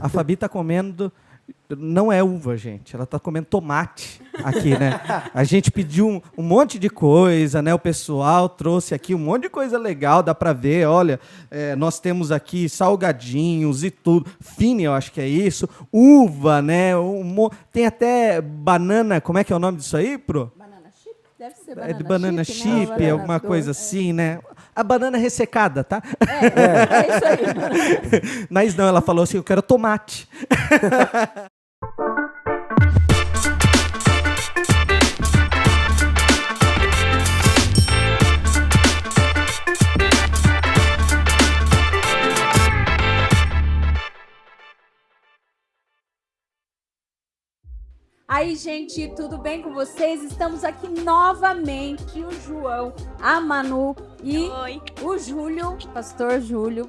A Fabi tá comendo... Não é uva, gente. Ela tá comendo tomate aqui, né? A gente pediu um monte de coisa, né? O pessoal trouxe aqui um monte de coisa legal, dá pra ver. Olha, nós temos aqui salgadinhos e tudo. Fine, eu acho que é isso. Uva, né? Tem até banana. Como é que é o nome disso aí, Pro? Banana chip? Deve ser banana chip, né? alguma coisa assim, né? A banana ressecada, tá? É isso aí. Mas não, ela falou assim, eu quero tomate. Aí, gente, tudo bem com vocês? Estamos aqui novamente, o João, a Manu e o Júlio, pastor Júlio.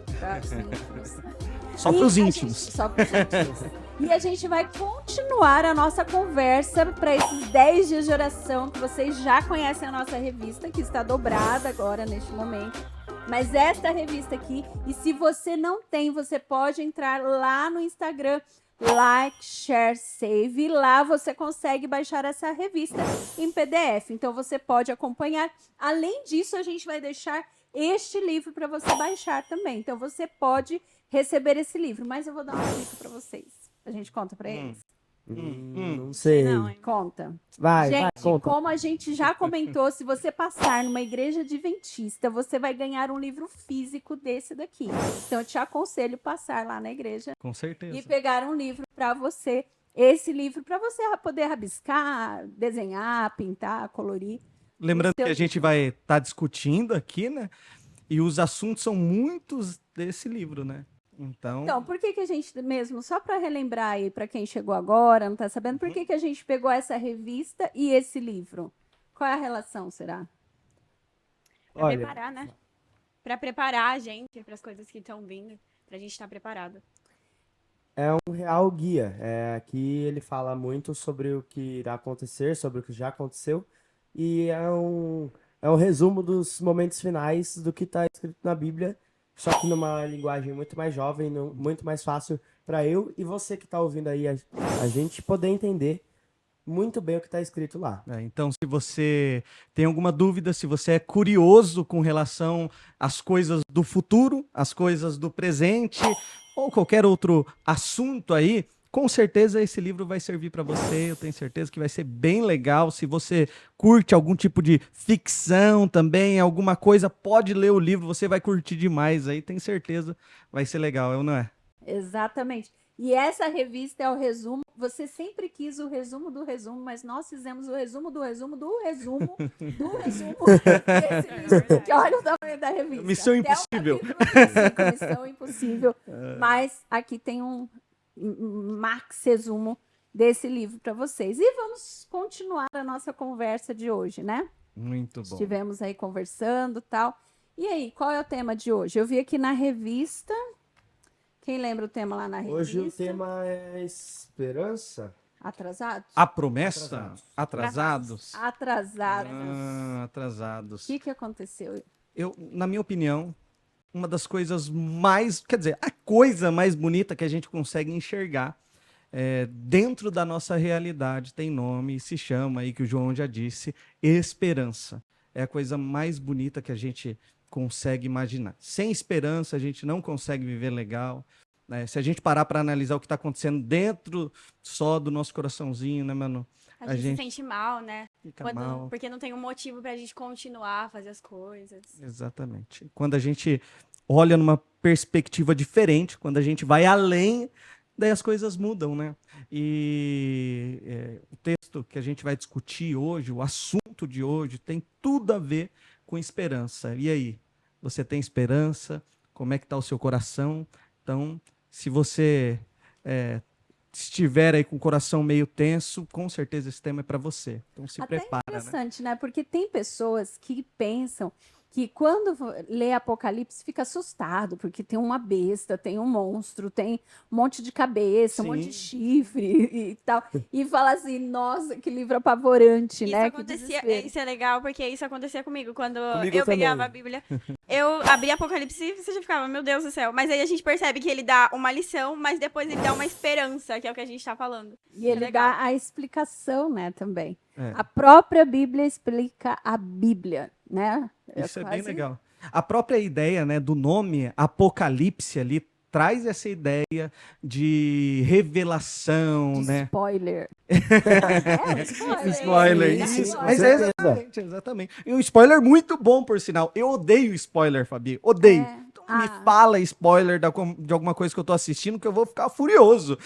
Só para os íntimos. Só para os íntimos. E a gente vai continuar a nossa conversa para esses 10 dias de oração, que vocês já conhecem a nossa revista, que está dobrada agora, neste momento. Mas esta revista aqui, e se você não tem, você pode entrar lá no Instagram, Like, Share, Save, e lá você consegue baixar essa revista em PDF. Então você pode acompanhar. Além disso, a gente vai deixar este livro para você baixar também. Então você pode receber esse livro. Mas eu vou dar uma dica para vocês. A gente conta para eles? Não sei. Não, conta. Vai, gente, conta. como a gente já comentou, se você passar numa igreja adventista, você vai ganhar um livro físico desse daqui. Então, eu te aconselho passar lá na igreja. Com certeza. E pegar um livro para você. Esse livro para você poder rabiscar, desenhar, pintar, colorir. Lembrando que a gente vai estar discutindo aqui, né? E os assuntos são muitos desse livro, né? Então, por que a gente mesmo, só para relembrar aí para quem chegou agora, não está sabendo, por que a gente pegou essa revista e esse livro? Qual é a relação, será? Para preparar, né? Para preparar a gente para as coisas que estão vindo, para a gente estar preparado. É um real guia. Aqui ele fala muito sobre o que irá acontecer, sobre o que já aconteceu, e é um resumo dos momentos finais do que está escrito na Bíblia, só que numa linguagem muito mais jovem, muito mais fácil para eu e você que está ouvindo aí a gente poder entender muito bem o que está escrito lá. Então, se você tem alguma dúvida, se você é curioso com relação às coisas do futuro, às coisas do presente, ou qualquer outro assunto aí, com certeza esse livro vai servir para você. Eu tenho certeza que vai ser bem legal. Se você curte algum tipo de ficção também, alguma coisa, pode ler o livro, você vai curtir demais aí, tenho certeza, vai ser legal, não é? Exatamente. E essa revista é o resumo. Você sempre quis o resumo do resumo, mas nós fizemos o resumo do resumo do resumo do resumo desse livro. Que olha o tamanho da revista. Missão Impossível. Missão Impossível. Mas aqui tem um max resumo desse livro para vocês. E vamos continuar a nossa conversa de hoje, né? Muito bom. Estivemos aí conversando e tal. E aí, qual é o tema de hoje? Eu vi aqui na revista... Quem lembra o tema lá na revista? Hoje o tema é esperança. Atrasados? A promessa? Atrasados? Atrasados. Atrasados. O que aconteceu? Na minha opinião, uma das coisas mais... Quer dizer, a coisa mais bonita que a gente consegue enxergar dentro da nossa realidade tem nome e se chama, aí que o João já disse, esperança. É a coisa mais bonita que a gente consegue imaginar. Sem esperança, a gente não consegue viver legal. Né? Se a gente parar para analisar o que está acontecendo dentro só do nosso coraçãozinho, né, mano? A gente se sente mal, né? Mal. Porque não tem um motivo para a gente continuar a fazer as coisas. Exatamente. Quando a gente olha numa perspectiva diferente, quando a gente vai além, daí as coisas mudam, né? E o texto que a gente vai discutir hoje, o assunto de hoje, tem tudo a ver com esperança. E aí? Você tem esperança? Como é que está o seu coração? Então, se você estiver aí com o coração meio tenso, com certeza esse tema é para você. Então se prepara. Até interessante, né? Porque tem pessoas que pensam que quando lê Apocalipse fica assustado, porque tem uma besta, tem um monstro, tem um monte de cabeça, um monte de chifre e tal. E fala assim, nossa, que livro apavorante, Isso né? Que acontecia, desespero. isso é legal, porque isso acontecia comigo. Quando Comigo eu também. pegava a Bíblia, eu abria Apocalipse e você já ficava, meu Deus do céu. Mas aí a gente percebe que ele dá uma lição, mas depois ele dá uma esperança, que é o que a gente tá falando. E ele legal. dá a explicação, né, também. É. A própria Bíblia explica a Bíblia, né? Isso é bem quase- legal. A própria ideia, né, do nome Apocalipse ali traz essa ideia de revelação, né? Spoiler. É, spoiler. Spoiler, Sim, isso. com Mas é certeza. exatamente, exatamente. E um spoiler muito bom, por sinal. Eu odeio spoiler, Fabi. Odeio. É. Então, me Ah. fala spoiler de alguma coisa que eu tô assistindo que eu vou ficar furioso.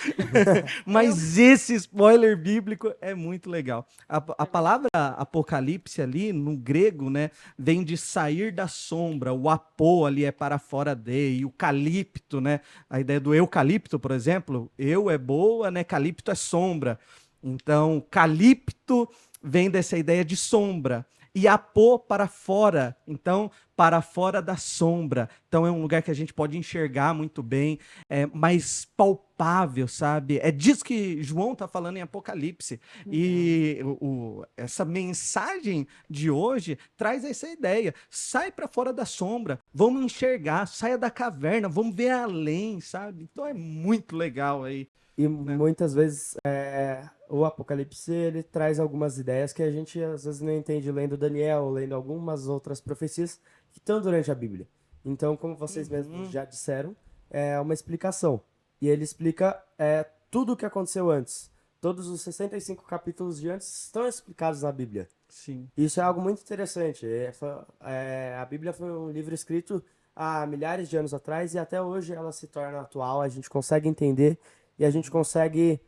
Mas esse spoiler bíblico é muito legal. A palavra apocalipse ali, no grego, né, vem de sair da sombra. O apô ali é para fora de. E o calipto, né? A ideia do eucalipto, por exemplo. Eu é boa, né? Calipto é sombra. Então, calipto vem dessa ideia de sombra. E apô para fora. Então, para fora da sombra. Então, é um lugar que a gente pode enxergar muito bem, é mais palpável, sabe? É disso que João está falando em Apocalipse. E essa mensagem de hoje traz essa ideia. Sai para fora da sombra, vamos enxergar, saia da caverna, vamos ver além, sabe? Então, é muito legal aí. E muitas vezes o Apocalipse ele traz algumas ideias que a gente às vezes não entende lendo Daniel, lendo algumas outras profecias que estão durante a Bíblia. Então, como vocês mesmos já disseram, é uma explicação. E ele explica tudo o que aconteceu antes. Todos os 65 capítulos de antes estão explicados na Bíblia. Sim. Isso é algo muito interessante. A Bíblia foi um livro escrito há milhares de anos atrás e até hoje ela se torna atual. A gente consegue entender e a gente consegue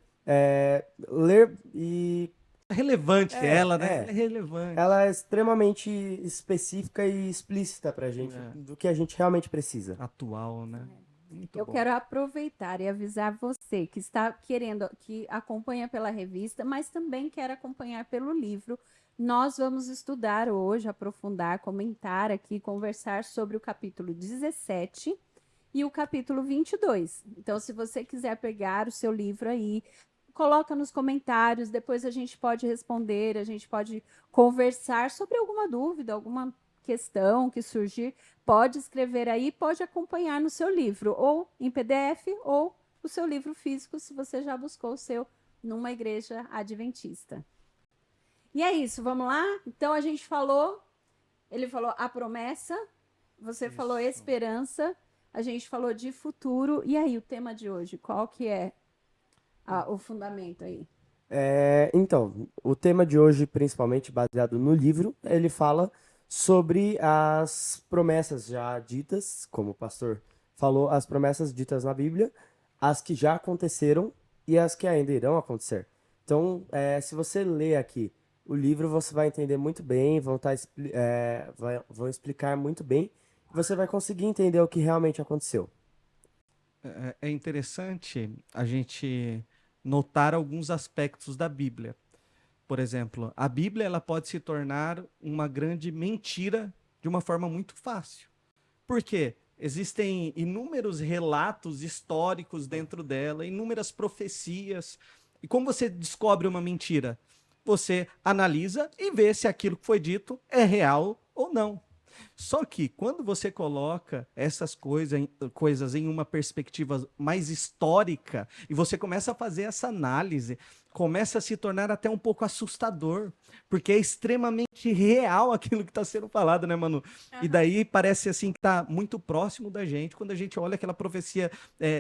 ler e É relevante ela, né? é. Ela é relevante. ela é extremamente específica e explícita pra gente do que a gente realmente precisa. Atual, né? Muito Eu bom. quero aproveitar e avisar você que está querendo, que acompanha pela revista, mas também quer acompanhar pelo livro. Nós vamos estudar hoje, aprofundar, comentar aqui, conversar sobre o capítulo 17 e o capítulo 22. Então, se você quiser pegar o seu livro aí, coloca nos comentários, depois a gente pode responder, a gente pode conversar sobre alguma dúvida, alguma questão que surgir, pode escrever aí, pode acompanhar no seu livro, ou em PDF, ou o seu livro físico, se você já buscou o seu numa igreja adventista. E é isso, vamos lá? Então a gente falou, ele falou a promessa, você falou esperança, a gente falou de futuro, e aí o tema de hoje, qual que é o fundamento aí? Então, o tema de hoje, principalmente baseado no livro, ele fala sobre as promessas já ditas, como o pastor falou, as promessas ditas na Bíblia, as que já aconteceram e as que ainda irão acontecer. Então, se você ler aqui o livro, você vai entender muito bem, vão explicar muito bem, e você vai conseguir entender o que realmente aconteceu. É interessante a gente notar alguns aspectos da Bíblia. Por exemplo, a Bíblia ela pode se tornar uma grande mentira de uma forma muito fácil. Por quê? Existem inúmeros relatos históricos dentro dela, inúmeras profecias. E como você descobre uma mentira? Você analisa e vê se aquilo que foi dito é real ou não. Só que quando você coloca essas coisas em uma perspectiva mais histórica e você começa a fazer essa análise, começa a se tornar até um pouco assustador, porque é extremamente real aquilo que está sendo falado, né, Manu? E daí parece assim que está muito próximo da gente quando a gente olha aquela profecia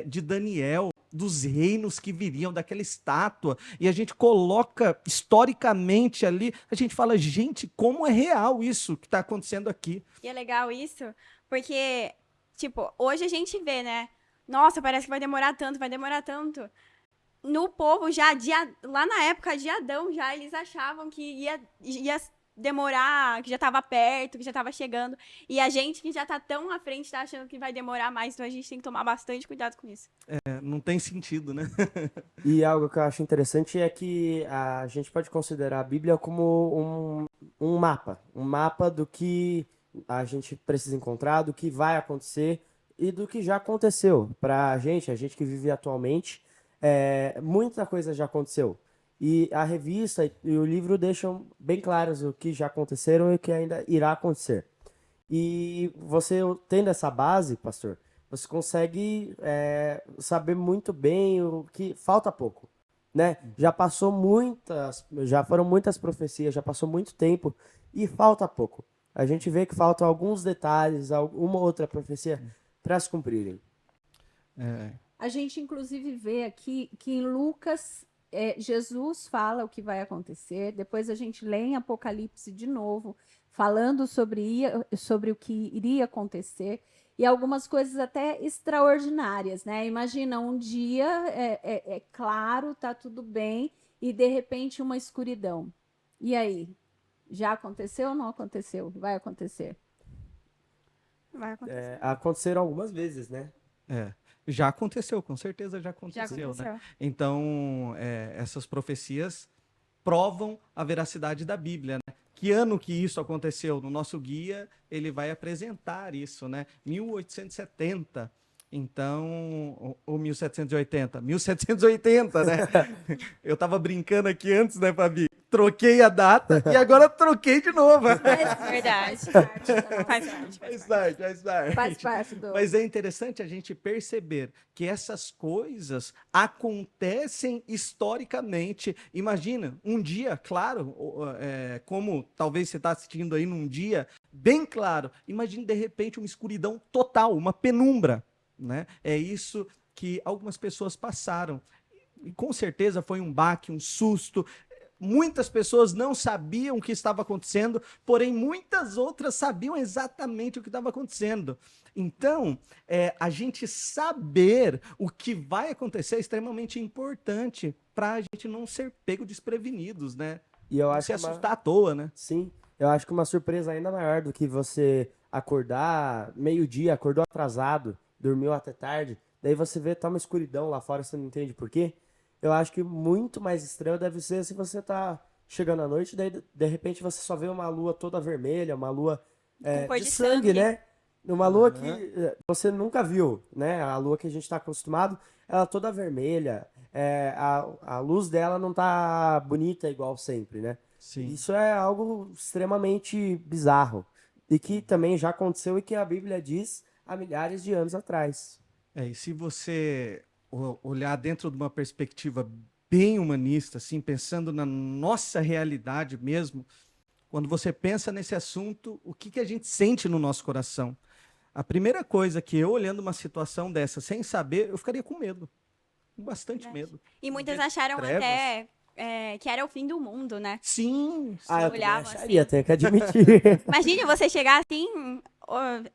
de Daniel, dos reinos que viriam, daquela estátua, e a gente coloca historicamente ali, a gente fala, gente, como é real isso que está acontecendo aqui? E é legal isso, porque, tipo, hoje a gente vê, né? Nossa, parece que vai demorar tanto, vai demorar tanto. No povo, lá na época de Adão, já eles achavam que ia demorar, que já tava perto, que já tava chegando. E a gente que já tá tão à frente tá achando que vai demorar mais, então a gente tem que tomar bastante cuidado com isso. Não tem sentido, né? E algo que eu acho interessante é que a gente pode considerar a Bíblia como um mapa do que a gente precisa encontrar, do que vai acontecer e do que já aconteceu. Pra gente, a gente que vive atualmente, muita coisa já aconteceu. E a revista e o livro deixam bem claros o que já aconteceram e o que ainda irá acontecer. E você tendo essa base, pastor, você consegue saber muito bem o que falta pouco, né? Já foram muitas profecias, já passou muito tempo e falta pouco. A gente vê que faltam alguns detalhes, alguma outra profecia para se cumprirem. A gente, inclusive, vê aqui que em Lucas, Jesus fala o que vai acontecer. Depois a gente lê em Apocalipse de novo, falando sobre o que iria acontecer. E algumas coisas até extraordinárias, né? Imagina, um dia é claro, tá tudo bem, e de repente uma escuridão. E aí? Já aconteceu ou não aconteceu? Vai acontecer. Vai acontecer. Aconteceram algumas vezes, né? Já aconteceu, com certeza já Já aconteceu, aconteceu. né? Então, essas profecias provam a veracidade da Bíblia, né? Que ano que isso aconteceu? No nosso guia, ele vai apresentar isso, né? 1870. Então, ou 1780? 1780, né? Eu tava brincando aqui antes, né, Fabi? Troquei a data e agora troquei de novo. Verdade. Faz parte. Faz parte do... Mas é interessante a gente perceber que essas coisas acontecem historicamente. Imagina, um dia, claro, como talvez você está assistindo aí num dia bem claro, imagine de repente uma escuridão total, uma penumbra, né? É isso que algumas pessoas passaram. E com certeza foi um baque, um susto. Muitas pessoas não sabiam o que estava acontecendo, porém muitas outras sabiam exatamente o que estava acontecendo. Então, a gente saber o que vai acontecer é extremamente importante para a gente não ser pego desprevenidos, né? E eu Não acho se que assustar à toa, né? sim, eu acho que uma surpresa ainda maior do que você acordar meio-dia, acordou atrasado, dormiu até tarde, daí você vê tá uma escuridão lá fora, você não entende por quê. Eu acho que muito mais estranho deve ser se você tá chegando à noite, daí de repente você só vê uma lua toda vermelha, uma lua cor de de sangue, sangue. né? Uma lua que você nunca viu, né? A lua que a gente tá acostumado, ela toda vermelha, a luz dela não tá bonita igual sempre, né? Sim. Isso é algo extremamente bizarro e que também já aconteceu e que a Bíblia diz há milhares de anos atrás. E se você olhar dentro de uma perspectiva bem humanista, assim, pensando na nossa realidade mesmo, quando você pensa nesse assunto, o que a gente sente no nosso coração? A primeira coisa que eu, olhando uma situação dessa sem saber, eu ficaria com medo. Com bastante Verdade. medo. E muitas Dia de acharam trevas. até que era o fim do mundo, né? Sim, Ah, eu também olhava acharia, assim. tenho que admitir. Imagine você chegar assim,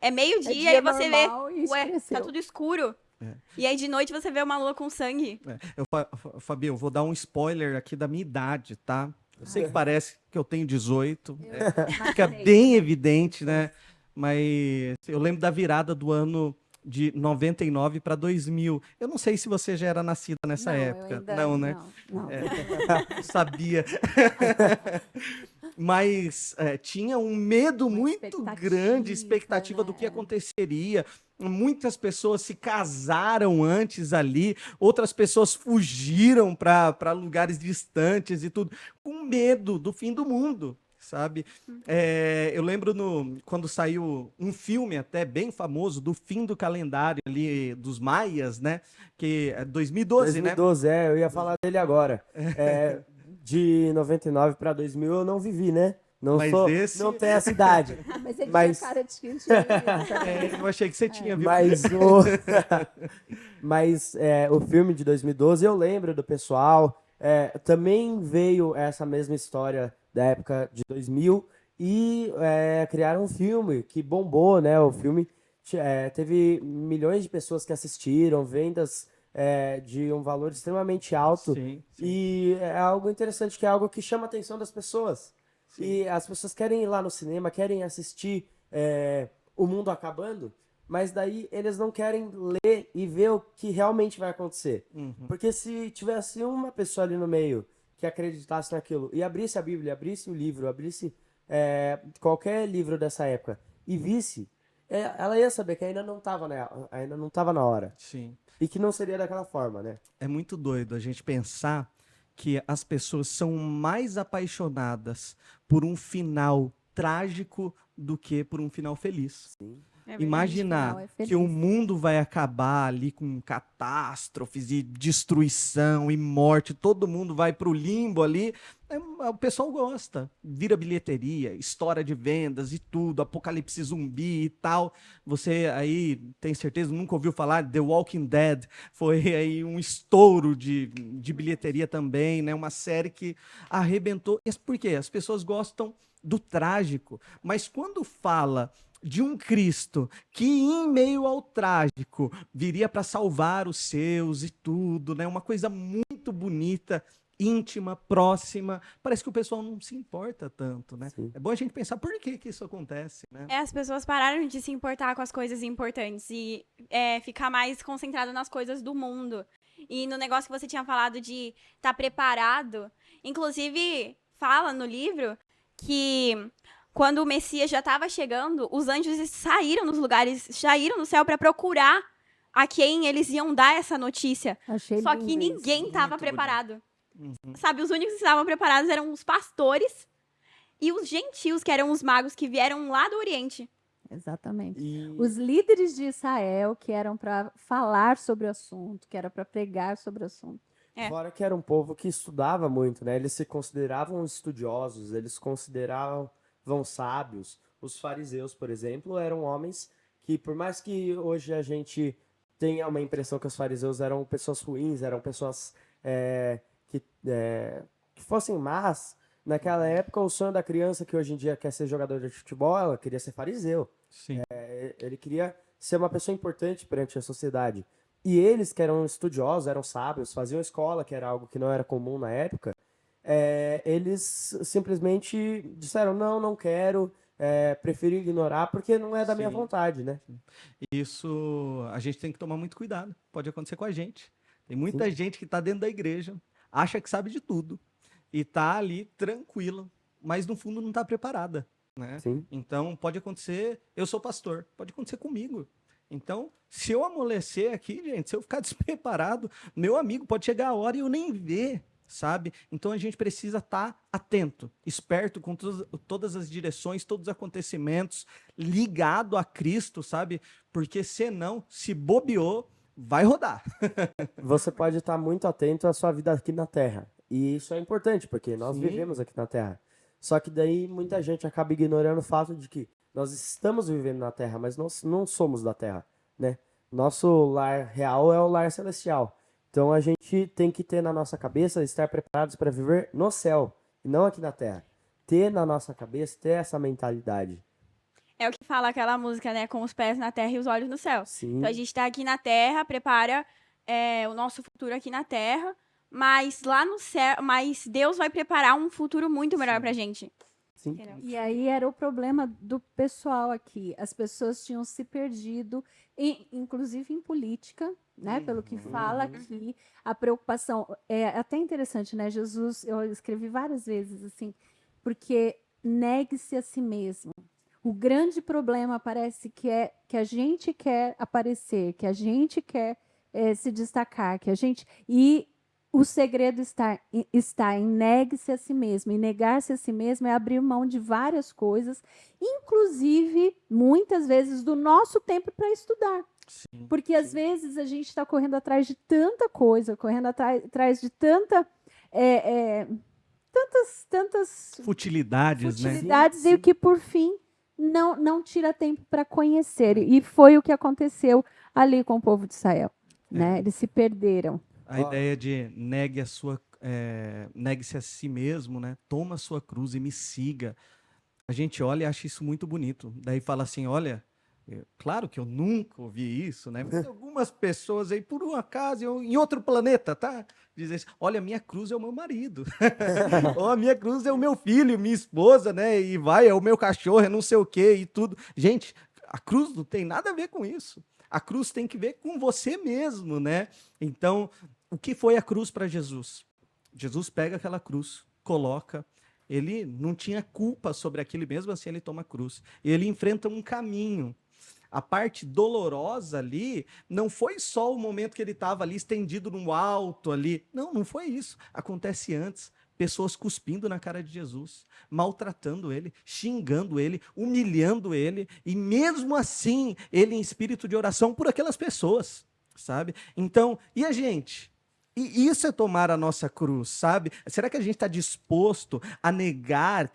é meio-dia dia e você vê, normal e ué, escureceu. tá tudo escuro. E aí de noite você vê uma lua com sangue. Fabi, eu vou dar um spoiler aqui da minha idade, tá? Eu sei que parece que eu tenho 18, fica bem evidente, né? Mas eu lembro da virada do ano de 99 para 2000. Eu não sei se você já era nascida nessa Não, eu época. ainda- Não, né? Não. Eu sabia. Mas tinha um medo Uma muito expectativa, grande, expectativa do que né? aconteceria. Muitas pessoas se casaram antes ali, outras pessoas fugiram para lugares distantes e tudo, com medo do fim do mundo, sabe? Eu lembro quando saiu um filme até bem famoso do fim do calendário ali dos maias, né? Que é 2012, né? 2012, eu ia falar dele agora. De 99 para 2000 eu não vivi, né? Não Mas sou, esse- não tenho essa idade. Mas ele Mas- tinha cara de que tinha isso. Eu achei que você tinha, viu? Mas o filme de 2012 eu lembro do pessoal. Também veio essa mesma história da época de 2000 e criaram um filme que bombou, né? O filme teve milhões de pessoas que assistiram, vendas de um valor extremamente alto. Sim, sim. E é algo interessante, que é algo que chama a atenção das pessoas. Sim. E as pessoas querem ir lá no cinema, querem assistir o mundo acabando, mas daí eles não querem ler e ver o que realmente vai acontecer. Uhum. Porque se tivesse uma pessoa ali no meio que acreditasse naquilo e abrisse a Bíblia, abrisse o livro, abrisse qualquer livro dessa época e visse, ela ia saber que ainda não tava na hora. Sim. E que não seria daquela forma, né? É muito doido a gente pensar que as pessoas são mais apaixonadas por um final trágico do que por um final feliz. É verdade. Imaginar final é feliz. que o mundo vai acabar ali com catástrofes e destruição e morte, todo mundo vai pro limbo ali. O pessoal gosta. Vira bilheteria, história de vendas e tudo, apocalipse zumbi e tal. Você aí, tem certeza, nunca ouviu falar The Walking Dead? Foi aí um estouro de bilheteria também, né? Uma série que arrebentou. Por quê? As pessoas gostam do trágico, mas quando fala de um Cristo que, em meio ao trágico, viria para salvar os seus e tudo, né? Uma coisa muito bonita, íntima, próxima. Parece que o pessoal não se importa tanto, né? Sim. É bom a gente pensar por que isso acontece, né? As pessoas pararam de se importar com as coisas importantes e ficar mais concentrado nas coisas do mundo. E no negócio que você tinha falado de estar preparado, inclusive fala no livro que quando o Messias já estava chegando, os anjos saíram nos lugares, saíram no céu para procurar a quem eles iam dar essa notícia. Achei Só lindo que isso. ninguém estava Muito preparado. Sabe, os únicos que estavam preparados eram os pastores e os gentios, que eram os magos que vieram lá do Oriente. Exatamente. E Os líderes de Israel que eram para falar sobre o assunto, que era para pregar sobre o assunto. fora que era um povo que estudava muito, né? Eles se consideravam estudiosos, eles consideravam sábios. Os fariseus, por exemplo, eram homens que, por mais que hoje a gente tenha uma impressão que os fariseus eram pessoas ruins, eram pessoas que fossem más, naquela época o sonho da criança que hoje em dia quer ser jogador de futebol, ela queria ser fariseu. Sim. Ele queria ser uma pessoa importante perante a sociedade. E eles, que eram estudiosos, eram sábios, faziam escola, que era algo que não era comum na época, eles simplesmente disseram, não quero, prefiro ignorar, porque não é da minha Sim. vontade, né? Isso a gente tem que tomar muito cuidado. Pode acontecer com a gente. Tem muita gente que está dentro da igreja, acha que sabe de tudo e tá ali tranquila, mas no fundo não está preparada, né? Sim. Então pode acontecer, eu sou pastor, pode acontecer comigo. Então, se eu amolecer aqui, gente, se eu ficar despreparado, meu amigo, pode chegar a hora e eu nem ver, sabe? Então a gente precisa estar atento, esperto com todas as direções, todos os acontecimentos, ligado a Cristo, sabe? Porque senão, se bobeou, vai rodar. Você pode estar muito atento à sua vida aqui na Terra. E isso é importante, porque nós Sim. vivemos aqui na Terra. Só que daí muita gente acaba ignorando o fato de que nós estamos vivendo na Terra, mas nós não somos da Terra, né? Nosso lar real é o lar celestial. Então a gente tem que ter na nossa cabeça, estar preparados para viver no céu, e não aqui na Terra. Ter na nossa cabeça, ter essa mentalidade. É o que fala aquela música, né? Com os pés na terra e os olhos no céu. Sim. Então a gente tá aqui na terra, prepara o nosso futuro aqui na terra, mas lá no céu, mas Deus vai preparar um futuro muito melhor pra gente. Sim. Entendeu? E aí era o problema do pessoal aqui. As pessoas tinham se perdido, inclusive em política, né? Pelo que fala aqui, a preocupação é até interessante, né? Jesus, eu escrevi várias vezes assim, porque negue-se a si mesmo. O grande problema parece que é que a gente quer aparecer, que a gente quer se destacar, que a gente o segredo está em negue-se a si mesmo. E negar-se a si mesmo é abrir mão de várias coisas, inclusive, muitas vezes, do nosso tempo para estudar. Sim. Porque, às vezes, a gente está correndo atrás de tanta coisa, correndo atrás de tantas Futilidades, né? futilidades e que, por fim, não tira tempo para conhecer. E foi o que aconteceu ali com o povo de Israel. Né? Eles se perderam. A ideia de negue-se a si mesmo, né? Toma a sua cruz e me siga. A gente olha e acha isso muito bonito. Daí fala assim, olha, claro que eu nunca ouvi isso, né? Mas algumas pessoas aí, por um acaso, em outro planeta, tá? Dizem assim, olha, minha cruz é o meu marido. Ou a minha cruz é o meu filho, minha esposa, né? E é o meu cachorro, é não sei o quê e tudo. Gente, a cruz não tem nada a ver com isso. A cruz tem que ver com você mesmo, né? Então, o que foi a cruz para Jesus? Jesus pega aquela cruz, coloca, Ele não tinha culpa sobre aquilo, mesmo assim ele toma a cruz. E ele enfrenta um caminho. A parte dolorosa ali não foi só o momento que ele estava ali estendido no alto ali. Não, não foi isso. Acontece antes. Pessoas cuspindo na cara de Jesus, maltratando ele, xingando ele, humilhando ele, e mesmo assim, ele em espírito de oração por aquelas pessoas, sabe? Então, e a gente? E isso é tomar a nossa cruz, sabe? Será que a gente está disposto a negar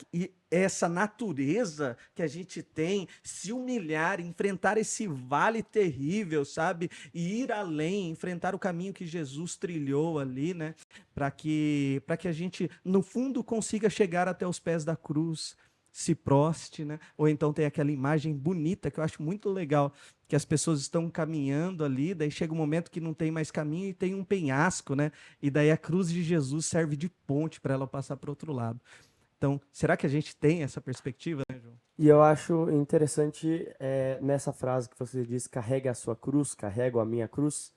essa natureza que a gente tem, se humilhar, enfrentar esse vale terrível, sabe? E ir além, enfrentar o caminho que Jesus trilhou ali, né? Para que a gente, no fundo, consiga chegar até os pés da cruz, se proste, né? Ou então tem aquela imagem bonita que eu acho muito legal, que as pessoas estão caminhando ali, daí chega um momento que não tem mais caminho e tem um penhasco, né? E daí a cruz de Jesus serve de ponte para ela passar para o outro lado. Então, será que a gente tem essa perspectiva, né, João? E eu acho interessante nessa frase que você diz, carrega a sua cruz, carrego a minha cruz,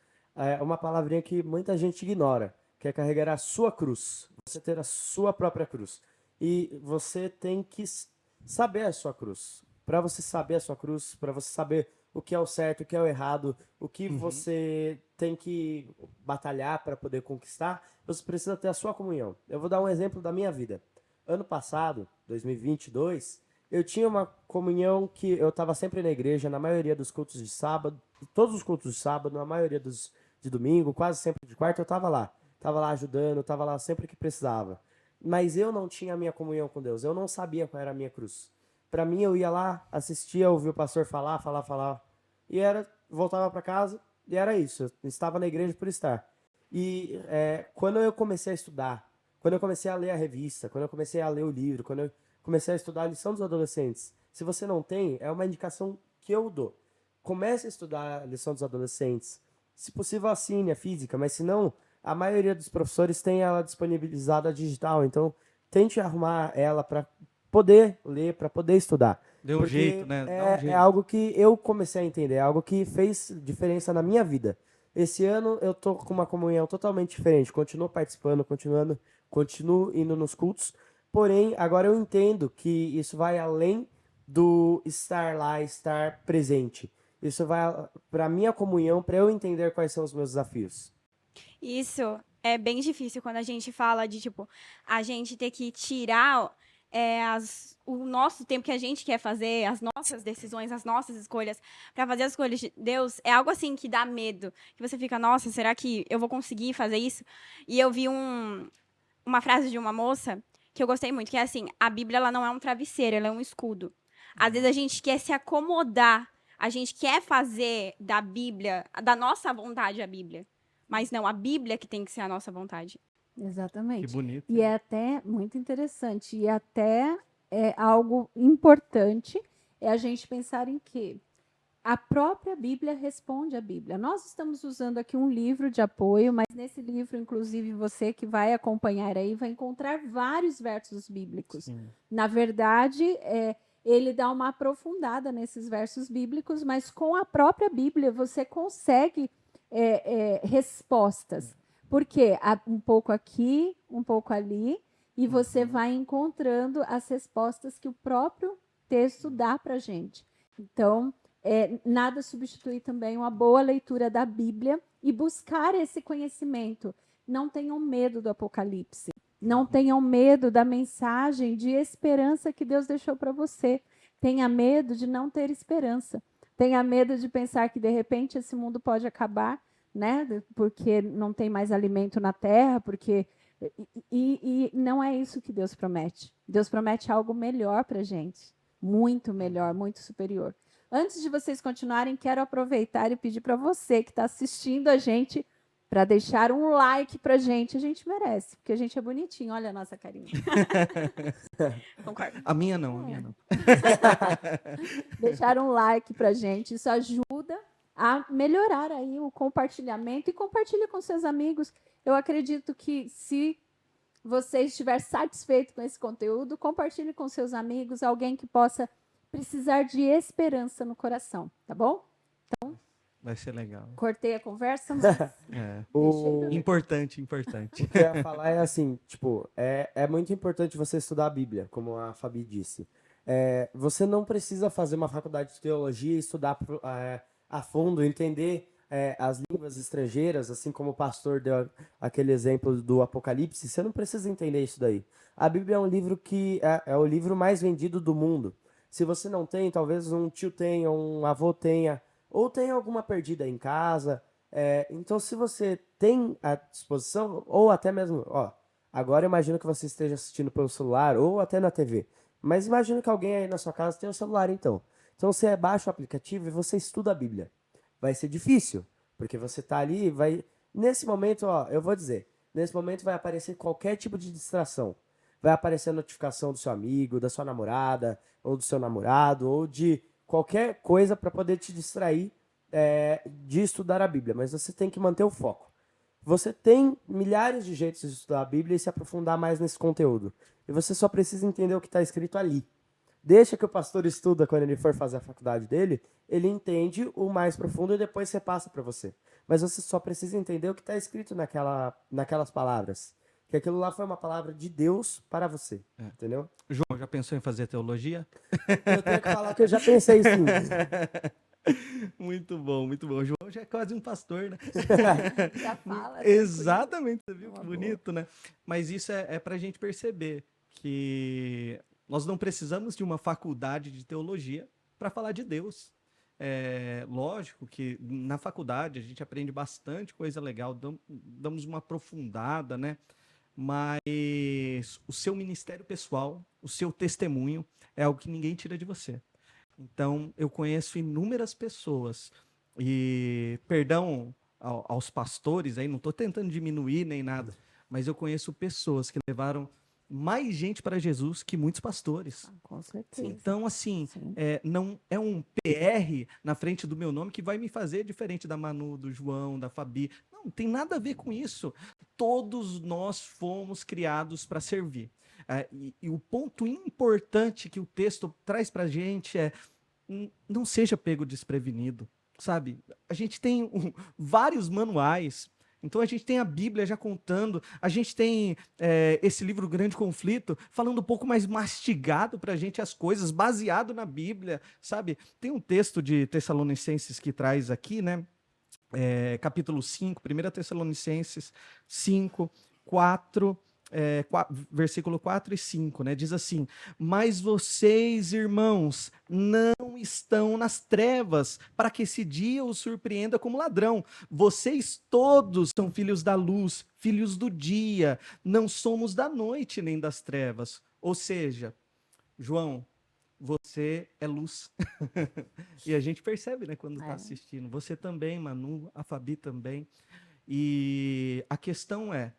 uma palavrinha que muita gente ignora, que é carregar a sua cruz, você ter a sua própria cruz. E você tem que saber a sua cruz. Para você saber a sua cruz, para você saber o que é o certo, o que é o errado, o que você tem que batalhar para poder conquistar, você precisa ter a sua comunhão. Eu vou dar um exemplo da minha vida. Ano passado, 2022, eu tinha uma comunhão que eu estava sempre na igreja, na maioria dos cultos de sábado, todos os cultos de sábado, na maioria dos de domingo, quase sempre de quarta, eu estava lá. Estava lá ajudando, estava lá sempre que precisava. Mas eu não tinha a minha comunhão com Deus, eu não sabia qual era a minha cruz. Para mim, eu ia lá, assistia, ouvia o pastor falar, e voltava para casa, e era isso, eu estava na igreja por estar. E quando eu comecei a estudar, quando eu comecei a ler a revista, quando eu comecei a ler o livro, quando eu comecei a estudar a lição dos adolescentes, se você não tem, é uma indicação que eu dou. Comece a estudar a lição dos adolescentes. Se possível, assine a física, mas se não, a maioria dos professores tem ela disponibilizada digital, então tente arrumar ela para poder ler, para poder estudar. Deu um jeito, né? Dá um jeito. É algo que eu comecei a entender, é algo que fez diferença na minha vida. Esse ano eu tô com uma comunhão totalmente diferente, continuo participando, continuo indo nos cultos, porém agora eu entendo que isso vai além do estar lá, estar presente. Isso vai para minha comunhão, para eu entender quais são os meus desafios. Isso é bem difícil quando a gente fala de, tipo, a gente ter que tirar o nosso tempo que a gente quer fazer, as nossas decisões, as nossas escolhas, para fazer as escolhas de Deus. É algo assim que dá medo, que você fica, nossa, será que eu vou conseguir fazer isso? E eu vi uma frase de uma moça que eu gostei muito, que é assim, a Bíblia ela não é um travesseiro, ela é um escudo. Às vezes a gente quer se acomodar, a gente quer fazer da Bíblia, da nossa vontade a Bíblia. Mas não, a Bíblia que tem que ser a nossa vontade. Exatamente. Que bonito. E é até muito interessante, e até é algo importante é a gente pensar em que a própria Bíblia responde à Bíblia. Nós estamos usando aqui um livro de apoio, mas nesse livro, inclusive, você que vai acompanhar aí, vai encontrar vários versos bíblicos. Sim. Na verdade, ele dá uma aprofundada nesses versos bíblicos, mas com a própria Bíblia você consegue respostas. Porque um pouco aqui, um pouco ali, e você vai encontrando as respostas que o próprio texto dá para a gente. Então, nada substitui também uma boa leitura da Bíblia e buscar esse conhecimento. Não tenham medo do Apocalipse. Não tenham medo da mensagem de esperança que Deus deixou para você. Tenha medo de não ter esperança. Tenha medo de pensar que, de repente, esse mundo pode acabar, né? Porque não tem mais alimento na terra, porque e não é isso que Deus promete. Deus promete algo melhor para a gente, muito melhor, muito superior. Antes de vocês continuarem, quero aproveitar e pedir para você que está assistindo a gente para deixar um like para a gente merece, porque a gente é bonitinho. Olha a nossa carinha. Concordo. A minha não. Deixar um like para a gente, isso ajuda a melhorar aí o compartilhamento e compartilhe com seus amigos. Eu acredito que se você estiver satisfeito com esse conteúdo, compartilhe com seus amigos, alguém que possa precisar de esperança no coração, tá bom? Então, Vai ser legal. Cortei a conversa, mas É. O Importante, importante. que eu ia falar é assim, tipo, é muito importante você estudar a Bíblia, como a Fabi disse. Você não precisa fazer uma faculdade de teologia e estudar a fundo, entender as línguas estrangeiras, assim como o pastor deu aquele exemplo do Apocalipse. Você não precisa entender isso daí. A Bíblia é um livro que é o livro mais vendido do mundo. Se você não tem, talvez um tio tenha, um avô tenha, ou tenha alguma perdida em casa. Então, se você tem à disposição, ou até mesmo, ó, agora eu imagino que você esteja assistindo pelo celular ou até na TV. Mas imagina que alguém aí na sua casa tem um celular, então. Então você baixa o aplicativo e você estuda a Bíblia. Vai ser difícil, porque você tá ali, vai. Nesse momento, ó, eu vou dizer, nesse momento vai aparecer qualquer tipo de distração. Vai aparecer a notificação do seu amigo, da sua namorada, ou do seu namorado, ou de qualquer coisa para poder te distrair de estudar a Bíblia. Mas você tem que manter o foco. Você tem milhares de jeitos de estudar a Bíblia e se aprofundar mais nesse conteúdo. E você só precisa entender o que está escrito ali. Deixa que o pastor estuda quando ele for fazer a faculdade dele, ele entende o mais profundo e depois você passa para você. Mas você só precisa entender o que está escrito naquelas palavras. Que aquilo lá foi uma palavra de Deus para você. Entendeu? João, já pensou em fazer teologia? Eu tenho que falar que eu já pensei sim. Muito bom, muito bom. O João já é quase um pastor, né? já fala. Exatamente, você viu que Uma bonito, né? Mas isso é para a gente perceber que nós não precisamos de uma faculdade de teologia para falar de Deus. Lógico que na faculdade a gente aprende bastante coisa legal, damos uma aprofundada, né? Mas o seu ministério pessoal, o seu testemunho é algo que ninguém tira de você. Então, eu conheço inúmeras pessoas e, perdão aos pastores, aí não estou tentando diminuir nem nada, mas eu conheço pessoas que levaram mais gente para Jesus que muitos pastores. Com certeza. Então, assim, Sim. não é um PR na frente do meu nome que vai me fazer diferente da Manu, do João, da Fabi. Não tem nada a ver com isso. Todos nós fomos criados para servir. E o ponto importante que o texto traz para a gente é não seja pego desprevenido, sabe? A gente tem vários manuais. Então a gente tem a Bíblia já contando, a gente tem esse livro Grande Conflito falando um pouco mais mastigado para a gente as coisas, baseado na Bíblia, sabe? Tem um texto de Tessalonicenses que traz aqui, né? Capítulo 5, 1 Tessalonicenses 5, 4, versículo 4 e 5, né? Diz assim: mas vocês, irmãos, não estão nas trevas, para que esse dia os surpreenda como ladrão. Vocês todos são filhos da luz, filhos do dia, não somos da noite nem das trevas. Ou seja, João, você é luz. E a gente percebe, né, quando está assistindo. Você também, Manu, a Fabi também. E a questão é,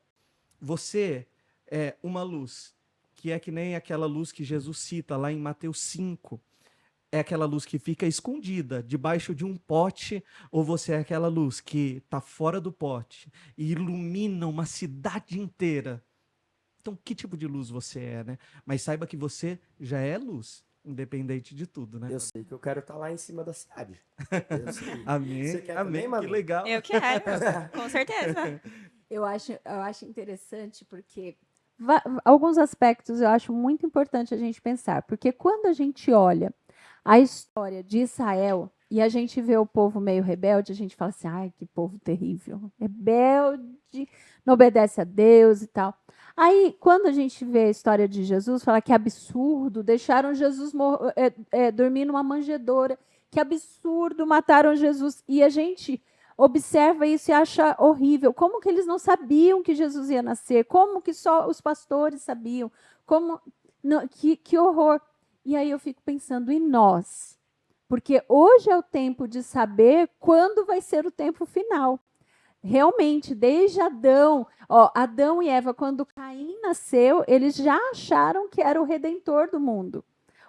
você é uma luz, que é que nem aquela luz que Jesus cita lá em Mateus 5. É aquela luz que fica escondida debaixo de um pote, ou você é aquela luz que está fora do pote e ilumina uma cidade inteira? Então, que tipo de luz você é, né? Mas saiba que você já é luz, independente de tudo, né? Eu sei que eu quero estar lá em cima da cidade. Eu sei. Amém, Você quer amém, também, Manu? que legal. Eu quero, com certeza. Eu acho interessante porque alguns aspectos eu acho muito importante a gente pensar. Porque quando a gente olha a história de Israel e a gente vê o povo meio rebelde, a gente fala assim, ai, que povo terrível. Rebelde, não obedece a Deus e tal. Aí, quando a gente vê a história de Jesus, fala que absurdo, deixaram Jesus dormir numa manjedoura, que absurdo, mataram Jesus. E a gente observa isso e acha horrível. Como que eles não sabiam que Jesus ia nascer? Como que só os pastores sabiam? Que horror. E aí eu fico pensando, e nós? Porque hoje é o tempo de saber quando vai ser o tempo final. Realmente, desde Adão, Adão e Eva, quando Caim nasceu, eles já acharam que era o Redentor do mundo.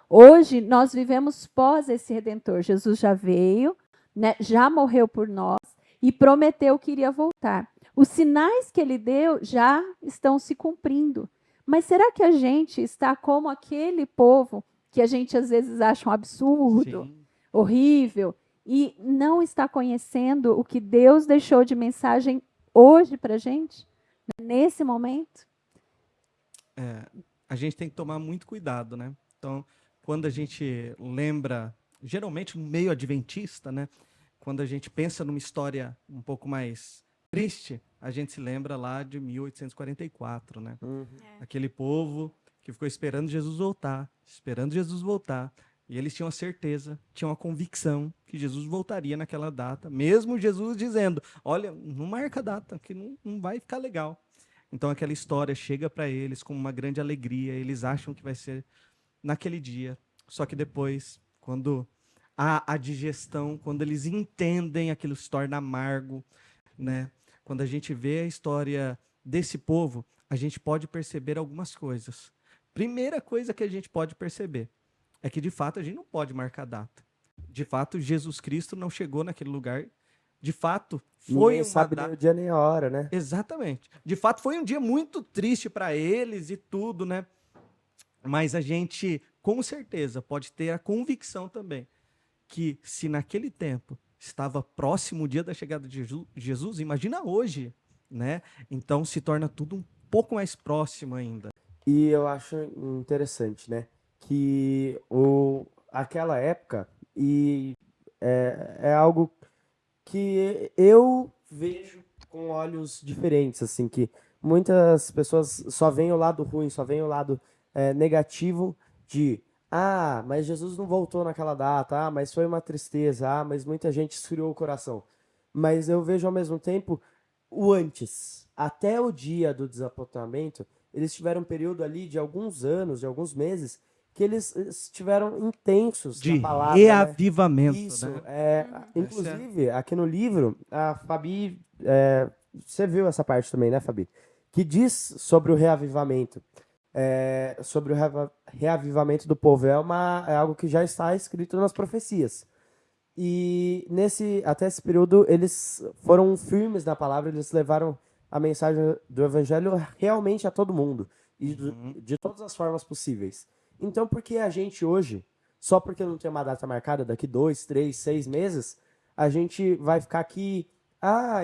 Hoje, nós vivemos pós esse Redentor. Jesus já veio, né, já morreu por nós e prometeu que iria voltar. Os sinais que ele deu já estão se cumprindo. Mas será que a gente está como aquele povo que a gente às vezes acha um absurdo, Sim. horrível, e não está conhecendo o que Deus deixou de mensagem hoje para a gente, nesse momento? A gente tem que tomar muito cuidado, né? Então, quando a gente lembra, geralmente no meio adventista, né? Quando a gente pensa numa história um pouco mais triste, a gente se lembra lá de 1844, né? Aquele povo que ficou esperando Jesus voltar, e eles tinham a certeza, tinham a convicção que Jesus voltaria naquela data, mesmo Jesus dizendo, olha, não marca a data, que não vai ficar legal. Então aquela história chega para eles com uma grande alegria, eles acham que vai ser naquele dia. Só que depois, quando há a digestão, quando eles entendem, aquilo se torna amargo, né? Quando a gente vê a história desse povo, a gente pode perceber algumas coisas. Primeira coisa que a gente pode perceber é que, de fato, a gente não pode marcar data. De fato, Jesus Cristo não chegou naquele lugar. De fato, foi Ninguém uma sabe nem data... o dia nem a hora, né? Exatamente. De fato, foi um dia muito triste para eles e tudo, né? Mas a gente, com certeza, pode ter a convicção também que se naquele tempo estava próximo o dia da chegada de Jesus, imagina hoje, né? Então se torna tudo um pouco mais próximo ainda. E eu acho interessante, né? Que aquela época é algo que eu vejo com olhos diferentes, assim, que muitas pessoas só veem o lado ruim, só veem o lado negativo de mas Jesus não voltou naquela data, mas foi uma tristeza, mas muita gente esfriou o coração. Mas eu vejo ao mesmo tempo o antes, até o dia do desapontamento, eles tiveram um período ali de alguns anos, de alguns meses, que eles estiveram intensos De na palavra, reavivamento, Isso, né? inclusive, aqui no livro, a Fabi, você viu essa parte também, né, Fabi? Que diz sobre o reavivamento. Sobre o reavivamento do povo. É algo que já está escrito nas profecias. E até esse período, eles foram firmes na palavra, eles levaram a mensagem do evangelho realmente a todo mundo. E de todas as formas possíveis. Então, por que a gente hoje, só porque não tem uma data marcada, daqui 2, 3, 6 meses, a gente vai ficar aqui,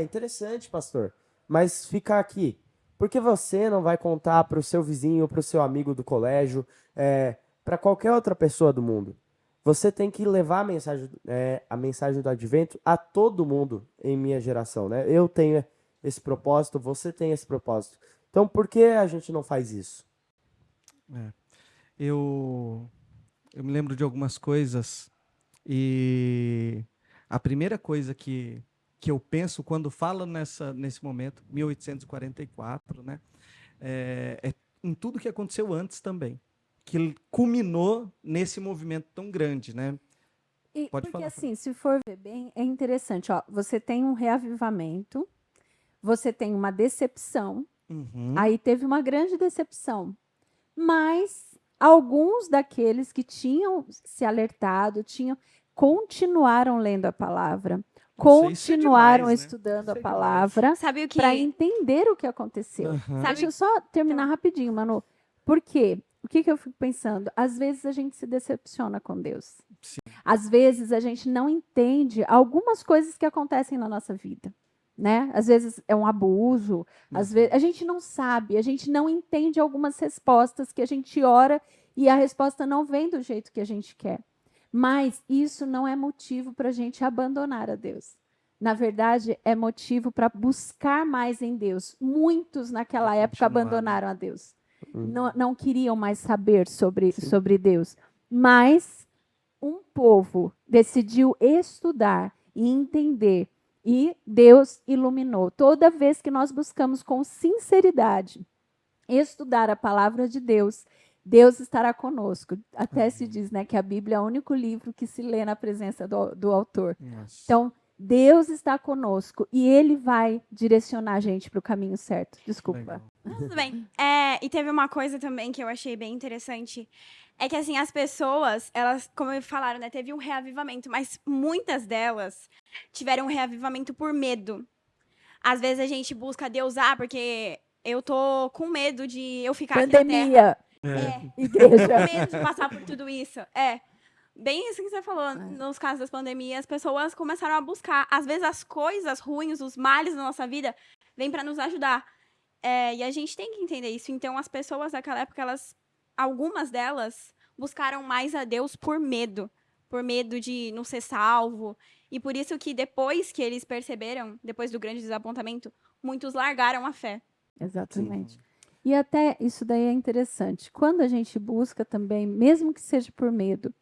interessante, pastor, mas ficar aqui. Por que você não vai contar para o seu vizinho, para o seu amigo do colégio, para qualquer outra pessoa do mundo? Você tem que levar a mensagem do advento a todo mundo em minha geração, né? Eu tenho esse propósito, você tem esse propósito. Então, por que a gente não faz isso? Eu me lembro de algumas coisas e a primeira coisa que eu penso quando falo nesse momento, 1844, né, é em tudo que aconteceu antes também, que culminou nesse movimento tão grande, né? Pode porque falar. assim, se for ver bem, é interessante, ó, você tem um reavivamento, você tem uma decepção, aí teve uma grande decepção, mas alguns daqueles que tinham se alertado, continuaram lendo a palavra, continuaram demais, né? estudando a Isso é palavra Sabe o que? para entender o que aconteceu. Deixa eu só terminar rapidinho, Manu. Por quê? O que eu fico pensando? Às vezes a gente se decepciona com Deus. Sim. Às vezes a gente não entende algumas coisas que acontecem na nossa vida. Né? Às vezes é um abuso, às vezes a gente não sabe, a gente não entende algumas respostas que a gente ora e a resposta não vem do jeito que a gente quer. Mas isso não é motivo para a gente abandonar a Deus. Na verdade, é motivo para buscar mais em Deus. Muitos naquela época abandonaram a Deus. Não queriam mais saber sobre Deus. Mas um povo decidiu estudar e entender. E Deus iluminou. Toda vez que nós buscamos com sinceridade estudar a palavra de Deus, Deus estará conosco. Até se diz, né, que a Bíblia é o único livro que se lê na presença do autor. Nossa. Então, Deus está conosco e Ele vai direcionar a gente para o caminho certo. Desculpa. Legal. Tudo bem. E teve uma coisa também que eu achei bem interessante. É que, assim, as pessoas, elas, como falaram, né, teve um reavivamento, mas muitas delas tiveram um reavivamento por medo. Às vezes a gente busca Deus, porque eu tô com medo de eu ficar aqui na Terra. Pandemia. Igreja. Com medo de passar por tudo isso. bem isso que você falou, nos casos das pandemias, as pessoas começaram a buscar. Às vezes as coisas ruins, os males da nossa vida, vêm para nos ajudar. E a gente tem que entender isso. Então, as pessoas daquela época, algumas delas buscaram mais a Deus por medo de não ser salvo. E por isso que depois que eles perceberam, depois do grande desapontamento, muitos largaram a fé. Exatamente. E até isso daí é interessante. Quando a gente busca também, mesmo que seja por medo,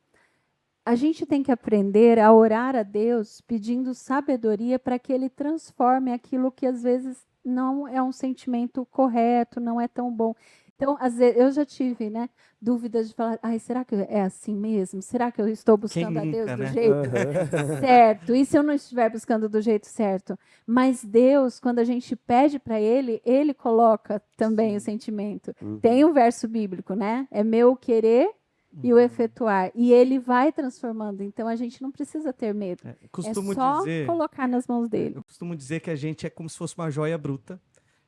a gente tem que aprender a orar a Deus pedindo sabedoria para que Ele transforme aquilo que às vezes não é um sentimento correto, não é tão bom. Então, às vezes, eu já tive, né, dúvidas de falar, ai, será que é assim mesmo? Será que eu estou buscando a Deus do jeito certo? E se eu não estiver buscando do jeito certo? Mas Deus, quando a gente pede para Ele, Ele coloca também o sentimento. Tem um verso bíblico, né? É meu querer e o efetuar. E Ele vai transformando. Então, a gente não precisa ter medo. Costumo É só dizer, colocar nas mãos dele. eu costumo dizer que a gente é como se fosse uma joia bruta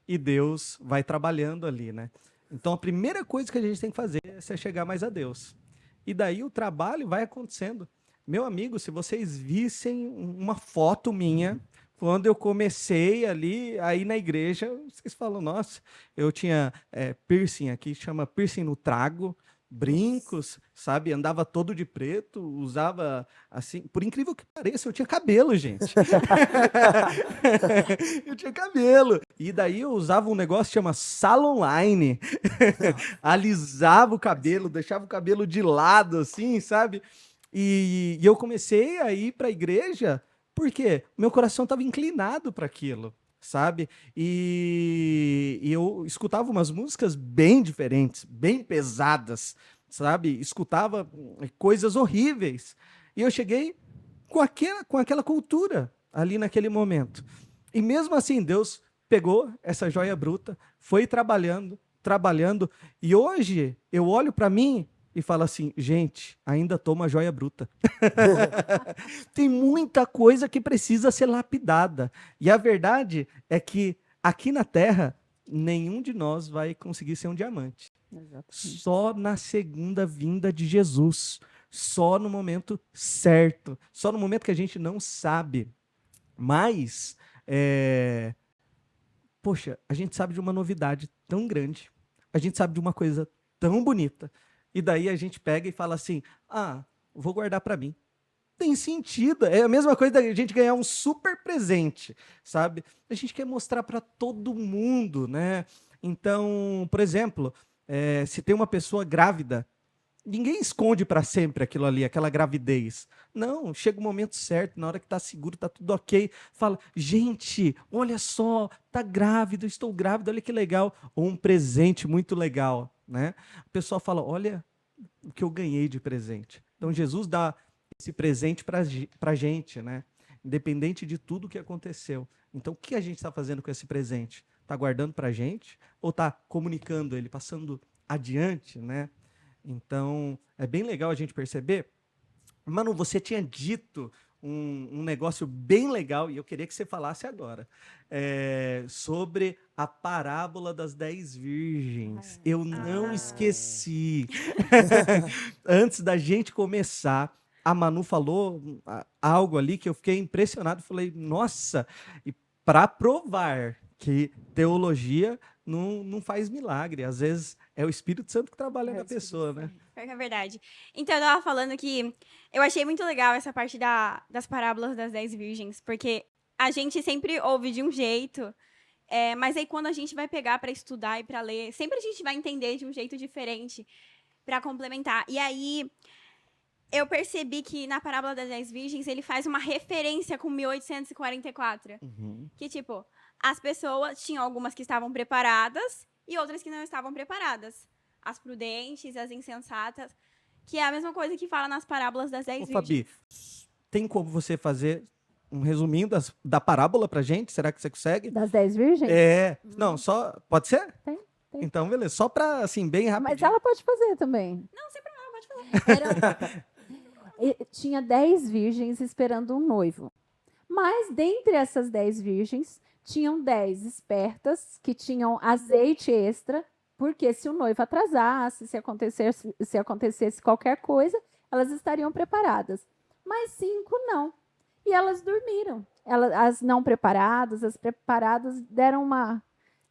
e Deus vai trabalhando ali, né? Então, a primeira coisa que a gente tem que fazer é se chegar mais a Deus. E daí o trabalho vai acontecendo. Meu amigo, se vocês vissem uma foto minha, quando eu comecei ali, aí na igreja, vocês falam, nossa, eu tinha piercing aqui, chama piercing no trago, brincos, sabe? Andava todo de preto, usava assim, por incrível que pareça, eu tinha cabelo, gente. Eu tinha cabelo. E daí eu usava um negócio que chama salon line. Alisava o cabelo, deixava o cabelo de lado, assim, sabe? E eu comecei a ir para a igreja porque meu coração estava inclinado para aquilo, sabe? E eu escutava umas músicas bem diferentes, bem pesadas, sabe? Escutava coisas horríveis. E eu cheguei com aquela cultura ali naquele momento. E mesmo assim, Deus pegou essa joia bruta, foi trabalhando, e hoje eu olho para mim e falo assim, gente, ainda tô uma joia bruta. Tem muita coisa que precisa ser lapidada. E a verdade é que aqui na Terra, nenhum de nós vai conseguir ser um diamante. Exatamente. Só na segunda vinda de Jesus. Só no momento certo. Só no momento que a gente não sabe. Mas, poxa, a gente sabe de uma novidade tão grande. A gente sabe de uma coisa tão bonita. E daí a gente pega e fala assim, vou guardar para mim. Tem sentido. É a mesma coisa da gente ganhar um super presente, sabe? A gente quer mostrar para todo mundo, né? Então, por exemplo, se tem uma pessoa grávida, ninguém esconde para sempre aquilo ali, aquela gravidez. Não, chega o momento certo, na hora que tá seguro, tá tudo ok. Fala, gente, olha só, tá grávido, estou grávida, olha que legal. Ou um presente muito legal, né? O pessoal fala, olha o que eu ganhei de presente. Então, Jesus dá esse presente para a gente, né? Independente de tudo que aconteceu. Então, o que a gente está fazendo com esse presente? Está guardando para a gente? Ou está comunicando ele, passando adiante, né? Então, é bem legal a gente perceber. Manu, você tinha dito um negócio bem legal, e eu queria que você falasse agora, sobre a parábola das 10 virgens. Eu não esqueci. Antes da gente começar, a Manu falou algo ali que eu fiquei impressionado. Falei, nossa, e para provar que teologia não faz milagre. Às vezes é o Espírito Santo que trabalha na pessoa, né? É verdade. Então, eu tava falando que eu achei muito legal essa parte das parábolas das 10 virgens, porque a gente sempre ouve de um jeito, mas aí quando a gente vai pegar para estudar e para ler, sempre a gente vai entender de um jeito diferente para complementar. E aí eu percebi que na parábola das 10 virgens ele faz uma referência com 1844. Que, tipo, as pessoas tinham algumas que estavam preparadas e outras que não estavam preparadas. As prudentes, as insensatas, que é a mesma coisa que fala nas parábolas das 10 virgens. Fabi, tem como você fazer um resuminho da parábola pra gente? Será que você consegue? Das 10 virgens? Não, só... Pode ser? Tem. Então, beleza. Só pra, assim, bem rápido. Mas ela pode fazer também. Não, sem problema, pode fazer. Tinha 10 virgens esperando um noivo. Mas, dentre essas 10 virgens, tinham 10 espertas que tinham azeite extra, porque se o noivo atrasasse, se acontecesse qualquer coisa, elas estariam preparadas. Mas 5 não. E elas dormiram. As não preparadas, as preparadas deram uma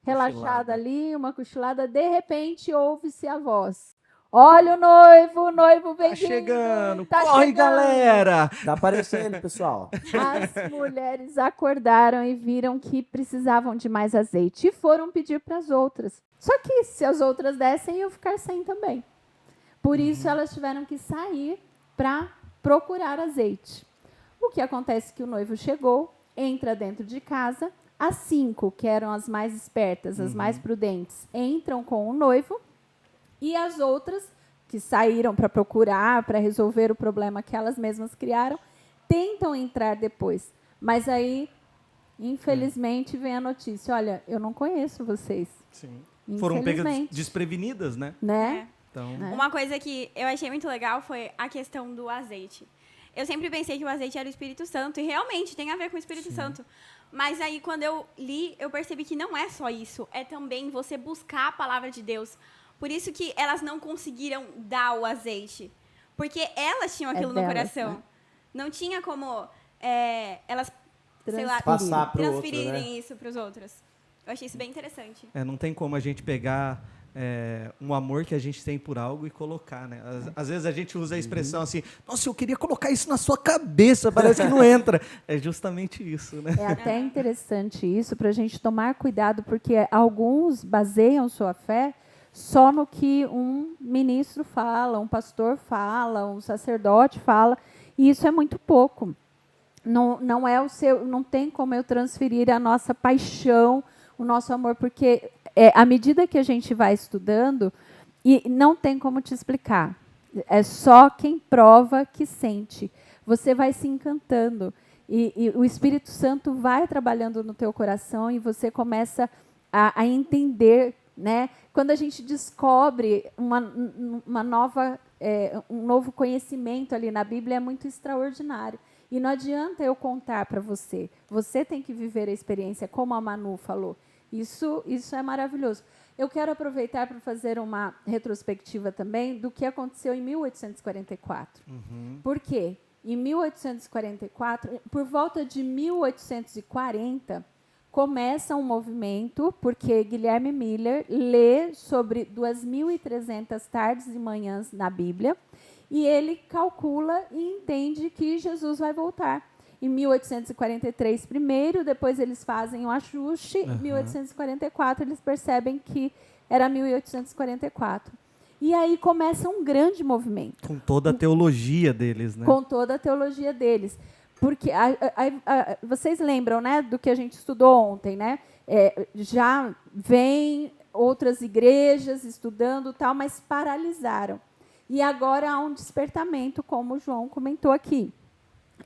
relaxada ali, uma cochilada. De repente, ouve-se a voz. Olha o noivo vem Tá vindo, chegando. tá Corre, chegando. galera! Tá aparecendo, pessoal. As mulheres acordaram e viram que precisavam de mais azeite e foram pedir para as outras. Só que se as outras dessem, iam ficar sem também. Por isso, elas tiveram que sair para procurar azeite. O que acontece é que o noivo chegou, entra dentro de casa, as 5, que eram as mais espertas, as mais prudentes, entram com o noivo, e as outras, que saíram para procurar, para resolver o problema que elas mesmas criaram, tentam entrar depois. Mas aí, infelizmente, vem a notícia: olha, eu não conheço vocês. Sim. Foram pegas Infelizmente. desprevenidas, né? Né? Então, Uma coisa que eu achei muito legal foi a questão do azeite. Eu sempre pensei que o azeite era o Espírito Santo, e realmente tem a ver com o Espírito Santo. Mas aí, quando eu li, eu percebi que não é só isso. É também você buscar a palavra de Deus. Por isso que elas não conseguiram dar o azeite. Porque elas tinham aquilo no delas, coração. né? Não tinha como elas, sei lá, Passar pro outro, transferirem né? isso para os outros. Eu achei isso bem interessante. não tem como a gente pegar um amor que a gente tem por algo e colocar, né? Às vezes a gente usa a expressão assim, nossa, eu queria colocar isso na sua cabeça, parece que não entra. É justamente isso, né? É até interessante isso, para a gente tomar cuidado, porque alguns baseiam sua fé só no que um ministro fala, um pastor fala, um sacerdote fala, e isso é muito pouco. Não é o seu, não tem como eu transferir a nossa paixão, o nosso amor, porque à medida que a gente vai estudando, e não tem como te explicar, é só quem prova que sente. Você vai se encantando, e o Espírito Santo vai trabalhando no teu coração, e você começa a entender, né? Quando a gente descobre uma nova, um novo conhecimento ali na Bíblia, é muito extraordinário. E não adianta eu contar para você. Você tem que viver a experiência, como a Manu falou. Isso é maravilhoso. Eu quero aproveitar para fazer uma retrospectiva também do que aconteceu em 1844. Por quê? Em 1844, por volta de 1840, começa um movimento, porque Guilherme Miller lê sobre 2.300 tardes e manhãs na Bíblia, e ele calcula e entende que Jesus vai voltar. Em 1843 primeiro, depois eles fazem um ajuste, em 1844 eles percebem que era 1844. E aí começa um grande movimento. Com toda a teologia deles, né? Com toda a teologia deles. Porque vocês lembram, né, do que a gente estudou ontem, né? Já vem outras igrejas estudando tal, mas paralisaram. E agora há um despertamento, como o João comentou aqui.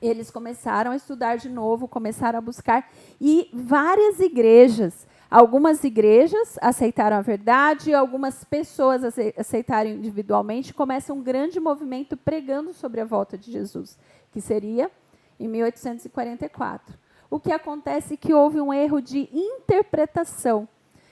Eles começaram a estudar de novo, começaram a buscar, e várias igrejas, algumas igrejas aceitaram a verdade, algumas pessoas aceitaram individualmente, começa um grande movimento pregando sobre a volta de Jesus, que seria em 1844. O que acontece é que houve um erro de interpretação.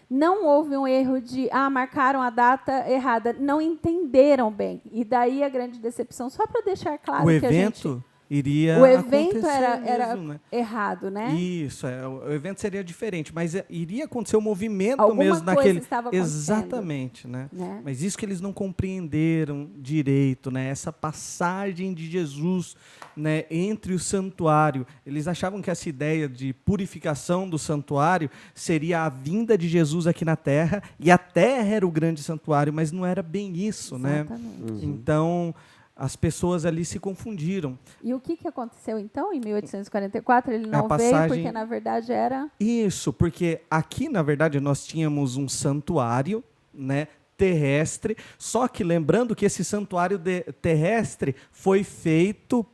Não houve um erro de, marcaram a data errada, não entenderam bem. E daí a grande decepção, só para deixar claro que a gente... iria O evento acontecer era mesmo, né? errado, né? Isso, o evento seria diferente, mas iria acontecer um movimento Alguma mesmo coisa naquele. estava acontecendo. Exatamente, né? Mas isso que eles não compreenderam direito, né? Essa passagem de Jesus, né, entre o santuário. Eles achavam que essa ideia de purificação do santuário seria a vinda de Jesus aqui na Terra, e a Terra era o grande santuário, mas não era bem isso, Exatamente. né? Então, as pessoas ali se confundiram. E o que aconteceu, então, em 1844? Ele não passagem... veio porque, na verdade, era... Isso, porque aqui, na verdade, nós tínhamos um santuário, né, terrestre, só que lembrando que esse santuário terrestre foi feito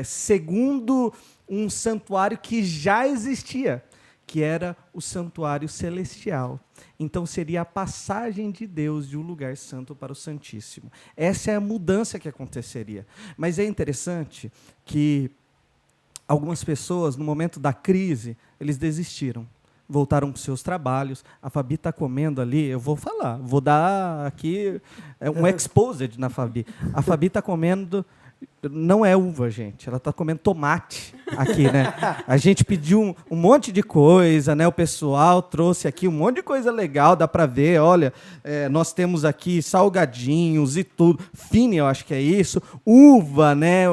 segundo um santuário que já existia, que era o santuário celestial. Então, seria a passagem de Deus de um lugar santo para o Santíssimo. Essa é a mudança que aconteceria. Mas é interessante que algumas pessoas, no momento da crise, eles desistiram. Voltaram para os seus trabalhos. A Fabi está comendo ali, eu vou falar, vou dar aqui um exposed na Fabi. A Fabi está comendo Não é uva, gente. Ela está comendo tomate aqui, né? A gente pediu um monte de coisa, né? O pessoal trouxe aqui um monte de coisa legal, dá para ver. Olha, nós temos aqui salgadinhos e tudo. Fine, eu acho que é isso. Uva, né?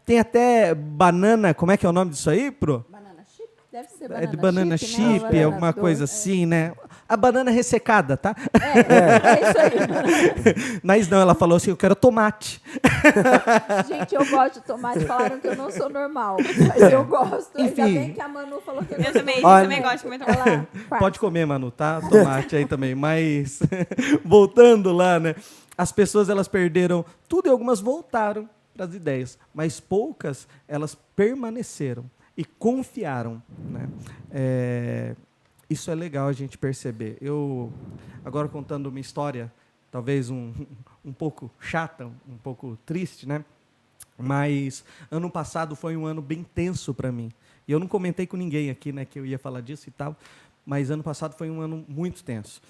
Tem até banana. Como é que é o nome disso aí, Pro? Banana chip? Deve ser É de banana chip, chip, né? alguma coisa assim, né? A banana ressecada, tá? É isso aí. Mas não, ela falou assim, eu quero tomate. Gente, eu gosto de tomate. Falaram que eu não sou normal, mas eu gosto. Ainda Enfim. bem que a Manu falou que eu Eu também, Olha- também gosto muito. Ela Pode comer, Manu, tá? Tomate aí também. Mas, voltando lá, né? As pessoas, elas perderam tudo e algumas voltaram para as ideias. Mas poucas, elas permaneceram e confiaram, né? Isso é legal a gente perceber. Eu, agora contando uma história, talvez um pouco chata, um pouco triste, né? Mas ano passado foi um ano bem tenso para mim. E eu não comentei com ninguém aqui, né, que eu ia falar disso e tal, mas ano passado foi um ano muito tenso.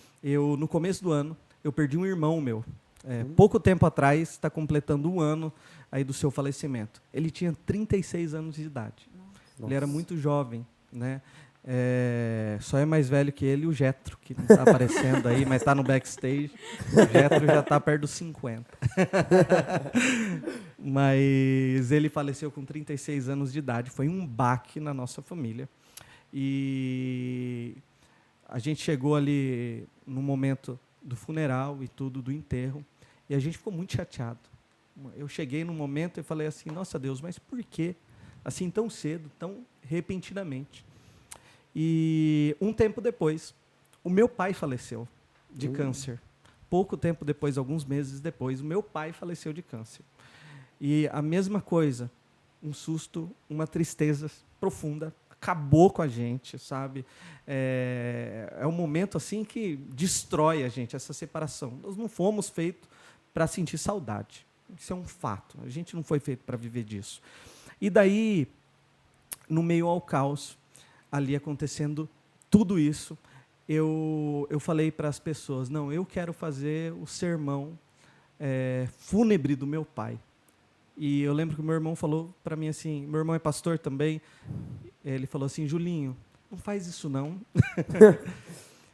No começo do ano, eu perdi um irmão meu. Pouco tempo atrás, está completando um ano aí do seu falecimento. Ele tinha 36 anos de idade. Ele era muito jovem, né? Só é mais velho que ele o Getro, que não está aparecendo aí, mas está no backstage. O Getro já está perto dos 50. Mas ele faleceu com 36 anos de idade. Foi um baque na nossa família. E a gente chegou ali no momento do funeral e tudo, do enterro, e a gente ficou muito chateado. Eu cheguei num momento e falei assim, nossa Deus, mas por quê? Assim tão cedo, tão repentinamente. E um tempo depois, o meu pai faleceu de câncer. Pouco tempo depois, alguns meses depois, o meu pai faleceu de câncer. E a mesma coisa, um susto, uma tristeza profunda, acabou com a gente, sabe? É um momento assim que destrói a gente, essa separação. Nós não fomos feitos para sentir saudade. Isso é um fato. A gente não foi feito para viver disso. E daí, no meio ao caos, ali acontecendo tudo isso, eu falei para as pessoas, não, eu quero fazer o sermão fúnebre do meu pai. E eu lembro que o meu irmão falou para mim assim, meu irmão é pastor também, ele falou assim, Julinho, não faz isso não.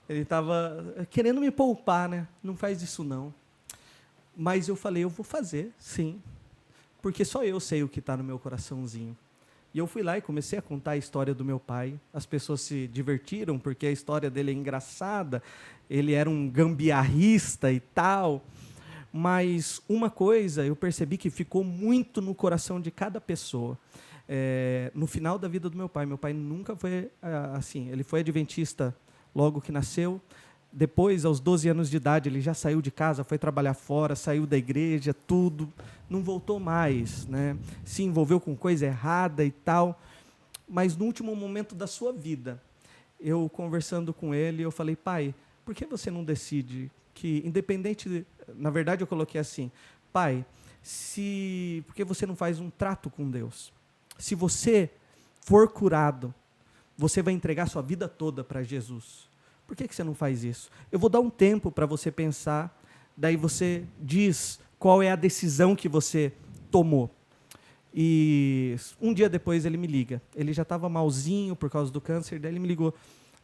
Ele estava querendo me poupar, né? Não faz isso não. Mas eu falei, eu vou fazer, sim, porque só eu sei o que está no meu coraçãozinho. E eu fui lá e comecei a contar a história do meu pai. As pessoas se divertiram, porque a história dele é engraçada. Ele era um gambiarrista e tal. Mas uma coisa eu percebi que ficou muito no coração de cada pessoa. No final da vida do meu pai nunca foi assim. Ele foi adventista logo que nasceu. Depois, aos 12 anos de idade, ele já saiu de casa, foi trabalhar fora, saiu da igreja, tudo. Não voltou mais, né? Se envolveu com coisa errada e tal. Mas no último momento da sua vida, eu conversando com ele, eu falei, pai, por que você não decide que, na verdade eu coloquei assim, pai, por que você não faz um trato com Deus? Se você for curado, você vai entregar sua vida toda para Jesus. Por que você não faz isso? Eu vou dar um tempo para você pensar, daí você diz qual é a decisão que você tomou. E um dia depois ele me liga. Ele já estava malzinho por causa do câncer, daí ele me ligou.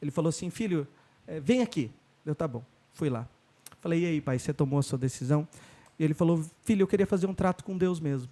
Ele falou assim, filho, vem aqui. Eu, tá bom, fui lá. Falei, e aí, pai, você tomou a sua decisão? E ele falou, filho, eu queria fazer um trato com Deus mesmo.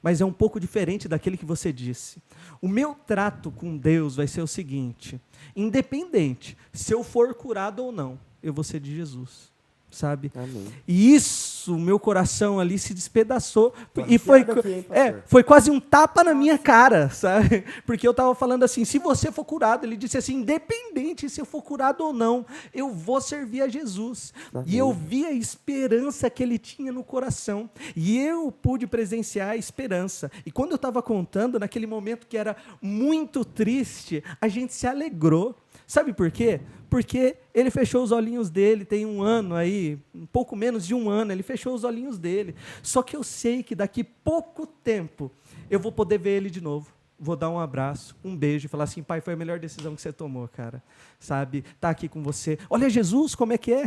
Mas é um pouco diferente daquele que você disse. O meu trato com Deus vai ser o seguinte, independente se eu for curado ou não, eu vou ser de Jesus, sabe? Amém. E isso, meu coração ali se despedaçou. Tô E foi, arrepiado aqui, hein, pastor? foi quase um tapa na minha cara, sabe? Porque eu estava falando assim, se você for curado, ele disse assim, independente se eu for curado ou não, eu vou servir a Jesus. Amém. E eu vi a esperança que ele tinha no coração. E eu pude presenciar a esperança. E quando eu estava contando, naquele momento que era muito triste, a gente se alegrou. Sabe por quê? Porque ele fechou os olhinhos dele, tem um ano aí, um pouco menos de um ano, ele fechou os olhinhos dele. Só que eu sei que daqui pouco tempo eu vou poder ver ele de novo. vou dar um abraço, um beijo e falar assim, pai, foi a melhor decisão que você tomou, cara. Sabe? Tá aqui com você. Olha Jesus, como é que é?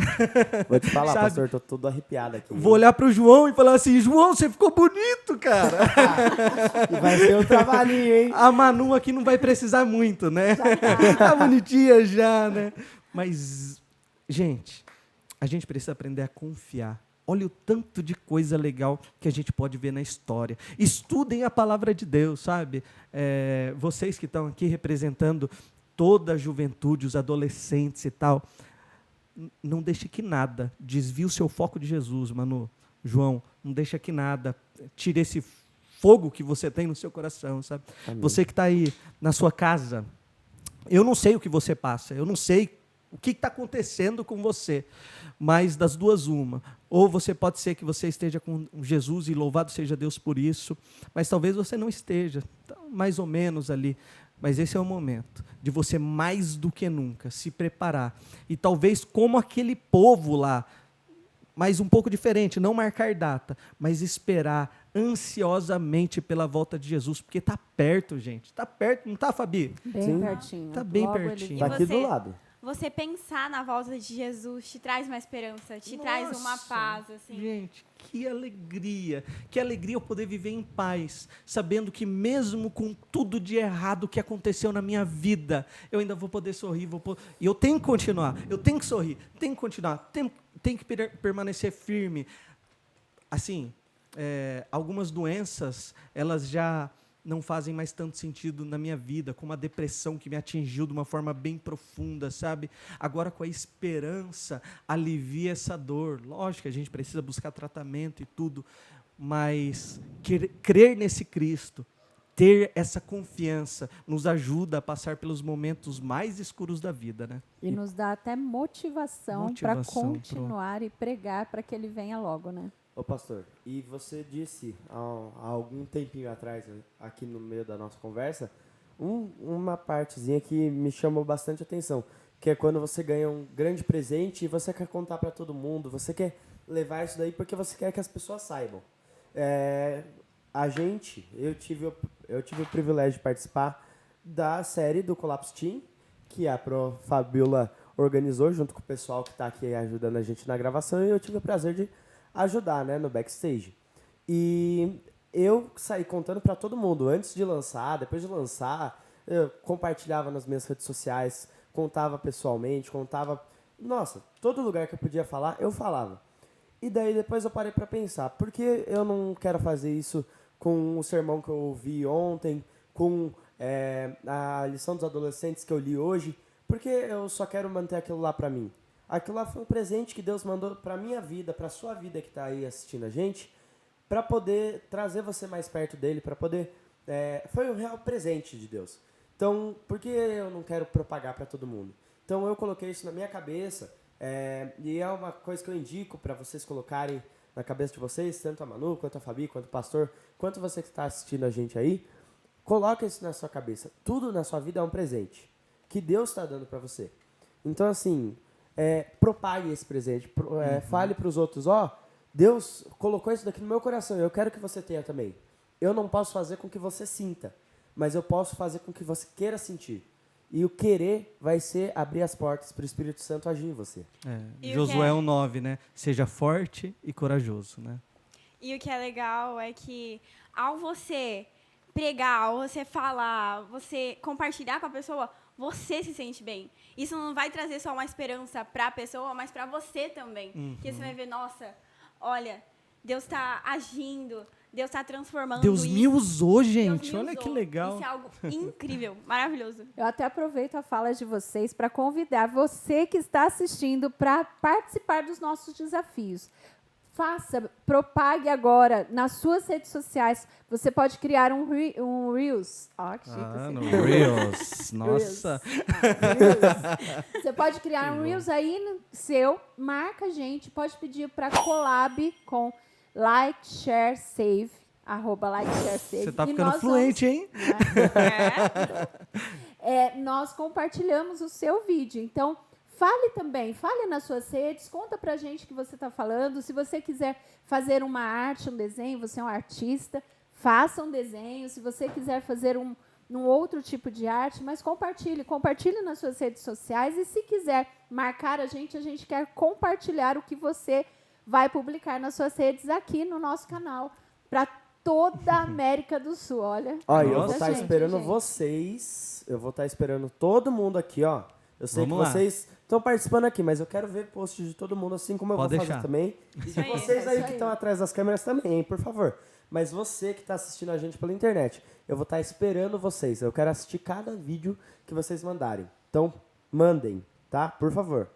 Vou te falar, Sabe? pastor, tô todo arrepiado aqui. Vou olhar pro João e falar assim, João, você ficou bonito, cara. E vai ser um trabalhinho, hein? A Manu aqui não vai precisar muito, né? Tá bonitinha já, né? Mas, gente, a gente precisa aprender a confiar. Olha o tanto de coisa legal que a gente pode ver na história. Estudem a palavra de Deus, sabe? Vocês que estão aqui representando toda a juventude, os adolescentes e tal, não deixe que nada desvie o seu foco de Jesus, Manu. João, não deixa que nada tire esse fogo que você tem no seu coração, sabe? Amém. Você que está aí na sua casa, eu não sei o que você passa, eu não sei o que está acontecendo com você, mas das duas uma. Ou você pode ser que você esteja com Jesus e louvado seja Deus por isso, mas talvez você não esteja, mais ou menos ali. Mas esse é o momento de você mais do que nunca se preparar. E talvez como aquele povo lá, mas um pouco diferente, não marcar data, mas esperar ansiosamente pela volta de Jesus, porque está perto, gente. Está perto, não está, Fabi? Bem Sim. pertinho. Tá bem Logo ele pertinho. vem. Tá aqui você- do lado. Você pensar na volta de Jesus te traz uma esperança, te traz uma Nossa, paz, assim. Gente, que alegria eu poder viver em paz, sabendo que mesmo com tudo de errado que aconteceu na minha vida, eu ainda vou poder sorrir, e eu tenho que continuar, eu tenho que sorrir, tenho que continuar, tenho que permanecer firme. Assim, algumas doenças, elas já não fazem mais tanto sentido na minha vida, como a depressão que me atingiu de uma forma bem profunda, sabe? Agora, com a esperança, alivia essa dor. Lógico que a gente precisa buscar tratamento e tudo, mas crer nesse Cristo, ter essa confiança, nos ajuda a passar pelos momentos mais escuros da vida, né? E nos dá até motivação para Motivação, continuar e pregar para que ele venha logo, né? Ô, pastor, e você disse há algum tempinho atrás, né, aqui no meio da nossa conversa, uma partezinha que me chamou bastante atenção, que é quando você ganha um grande presente e você quer contar para todo mundo, você quer levar isso daí porque você quer que as pessoas saibam. Eu tive o privilégio de participar da série do Collapse Team, que a Pro Fabiola organizou junto com o pessoal que está aqui ajudando a gente na gravação, e eu tive o prazer de ajudar, né, no backstage. E eu saí contando para todo mundo, antes de lançar, depois de lançar, eu compartilhava nas minhas redes sociais, contava pessoalmente, nossa, todo lugar que eu podia falar, eu falava. E daí depois eu parei para pensar, por que eu não quero fazer isso com o sermão que eu ouvi ontem, com a lição dos adolescentes que eu li hoje? Porque eu só quero manter aquilo lá para mim. Aquilo lá foi um presente que Deus mandou para minha vida, para sua vida que está aí assistindo a gente, para poder trazer você mais perto dele, para poder... foi um real presente de Deus. Então, por que eu não quero propagar para todo mundo? Então, eu coloquei isso na minha cabeça, e é uma coisa que eu indico para vocês colocarem na cabeça de vocês, tanto a Manu, quanto a Fabi, quanto o pastor, quanto você que está assistindo a gente aí, coloca isso na sua cabeça. Tudo na sua vida é um presente que Deus está dando para você. Então, assim... propague esse presente, fale para os outros, Deus colocou isso daqui no meu coração, eu quero que você tenha também. Eu não posso fazer com que você sinta, mas eu posso fazer com que você queira sentir. E o querer vai ser abrir as portas para o Espírito Santo agir em você. E o Josué que é- 1:9, né? Seja forte e corajoso, né? E o que é legal é que ao você pregar, ao você falar, você compartilhar com a pessoa, você se sente bem. Isso não vai trazer só uma esperança para a pessoa, mas para você também. Porque você vai ver, nossa, olha, Deus está agindo, Deus está transformando Deus isso. me usou, Deus gente. me Olha que usou. legal. Isso é algo incrível, maravilhoso. Eu até aproveito a fala de vocês para convidar você que está assistindo para participar dos nossos desafios. Propague agora nas suas redes sociais. Você pode criar um Reels. Ó, que chique. No assim. Reels. Nossa. Reels. Você pode criar um Reels aí no seu, marca a gente, pode pedir para collab com like, share, save, @like-share-save. Você tá E ficando nós fluente, hein? nós compartilhamos o seu vídeo. Então, fale nas suas redes, conta pra gente o que você está falando. Se você quiser fazer uma arte, um desenho, você é um artista, faça um desenho. Se você quiser fazer num outro tipo de arte, mas compartilhe nas suas redes sociais e se quiser marcar a gente quer compartilhar o que você vai publicar nas suas redes aqui no nosso canal, para toda a América do Sul, olha. Olha, eu Muita vou estar gente, esperando gente. vocês, eu vou estar esperando todo mundo aqui, ó. Eu sei Vamos que lá. vocês estão participando aqui, mas eu quero ver posts de todo mundo, assim como eu Pode vou deixar. fazer também. E de aí, vocês é aí isso que aí. estão atrás das câmeras também, hein, por favor. Mas você que está assistindo a gente pela internet, eu vou estar esperando vocês. Eu quero assistir cada vídeo que vocês mandarem. Então, mandem, tá? Por favor.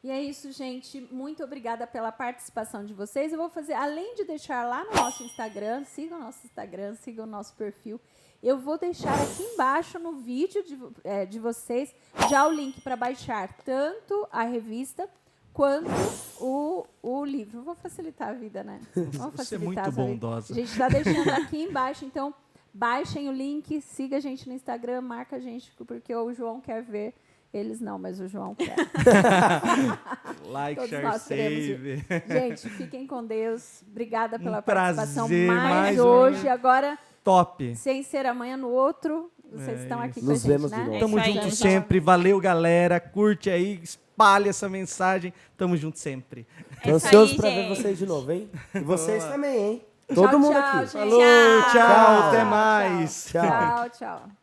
E é isso, gente. Muito obrigada pela participação de vocês. Eu vou fazer, além de deixar lá no nosso Instagram, sigam o nosso Instagram, sigam o nosso perfil. Eu vou deixar aqui embaixo no vídeo de vocês já o link para baixar tanto a revista quanto o livro. Vou facilitar a vida, né? Vamos Você é facilitar muito essa vida. bondosa. A gente está deixando aqui embaixo, então baixem o link, siga a gente no Instagram, marca a gente, porque o João quer ver. Eles não, mas o João quer. Like, Todos share, nós queremos save. Gente, fiquem com Deus. Obrigada pela prazer, participação mais hoje. uma. Agora, Top. sem ser amanhã no outro, vocês É estão aqui isso. com a Nos gente, vemos de né? novo. Tamo isso aí, junto gente. sempre. Valeu, galera. Curte aí, espalha essa mensagem. Tamo junto sempre. Tô É isso ansioso aí, pra ver gente. vocês de novo, hein? E vocês Vamos lá. também, hein? Tchau, Todo mundo tchau, aqui. gente. Falou, Tchau. tchau, até Tchau, mais. Tchau. Tchau, tchau.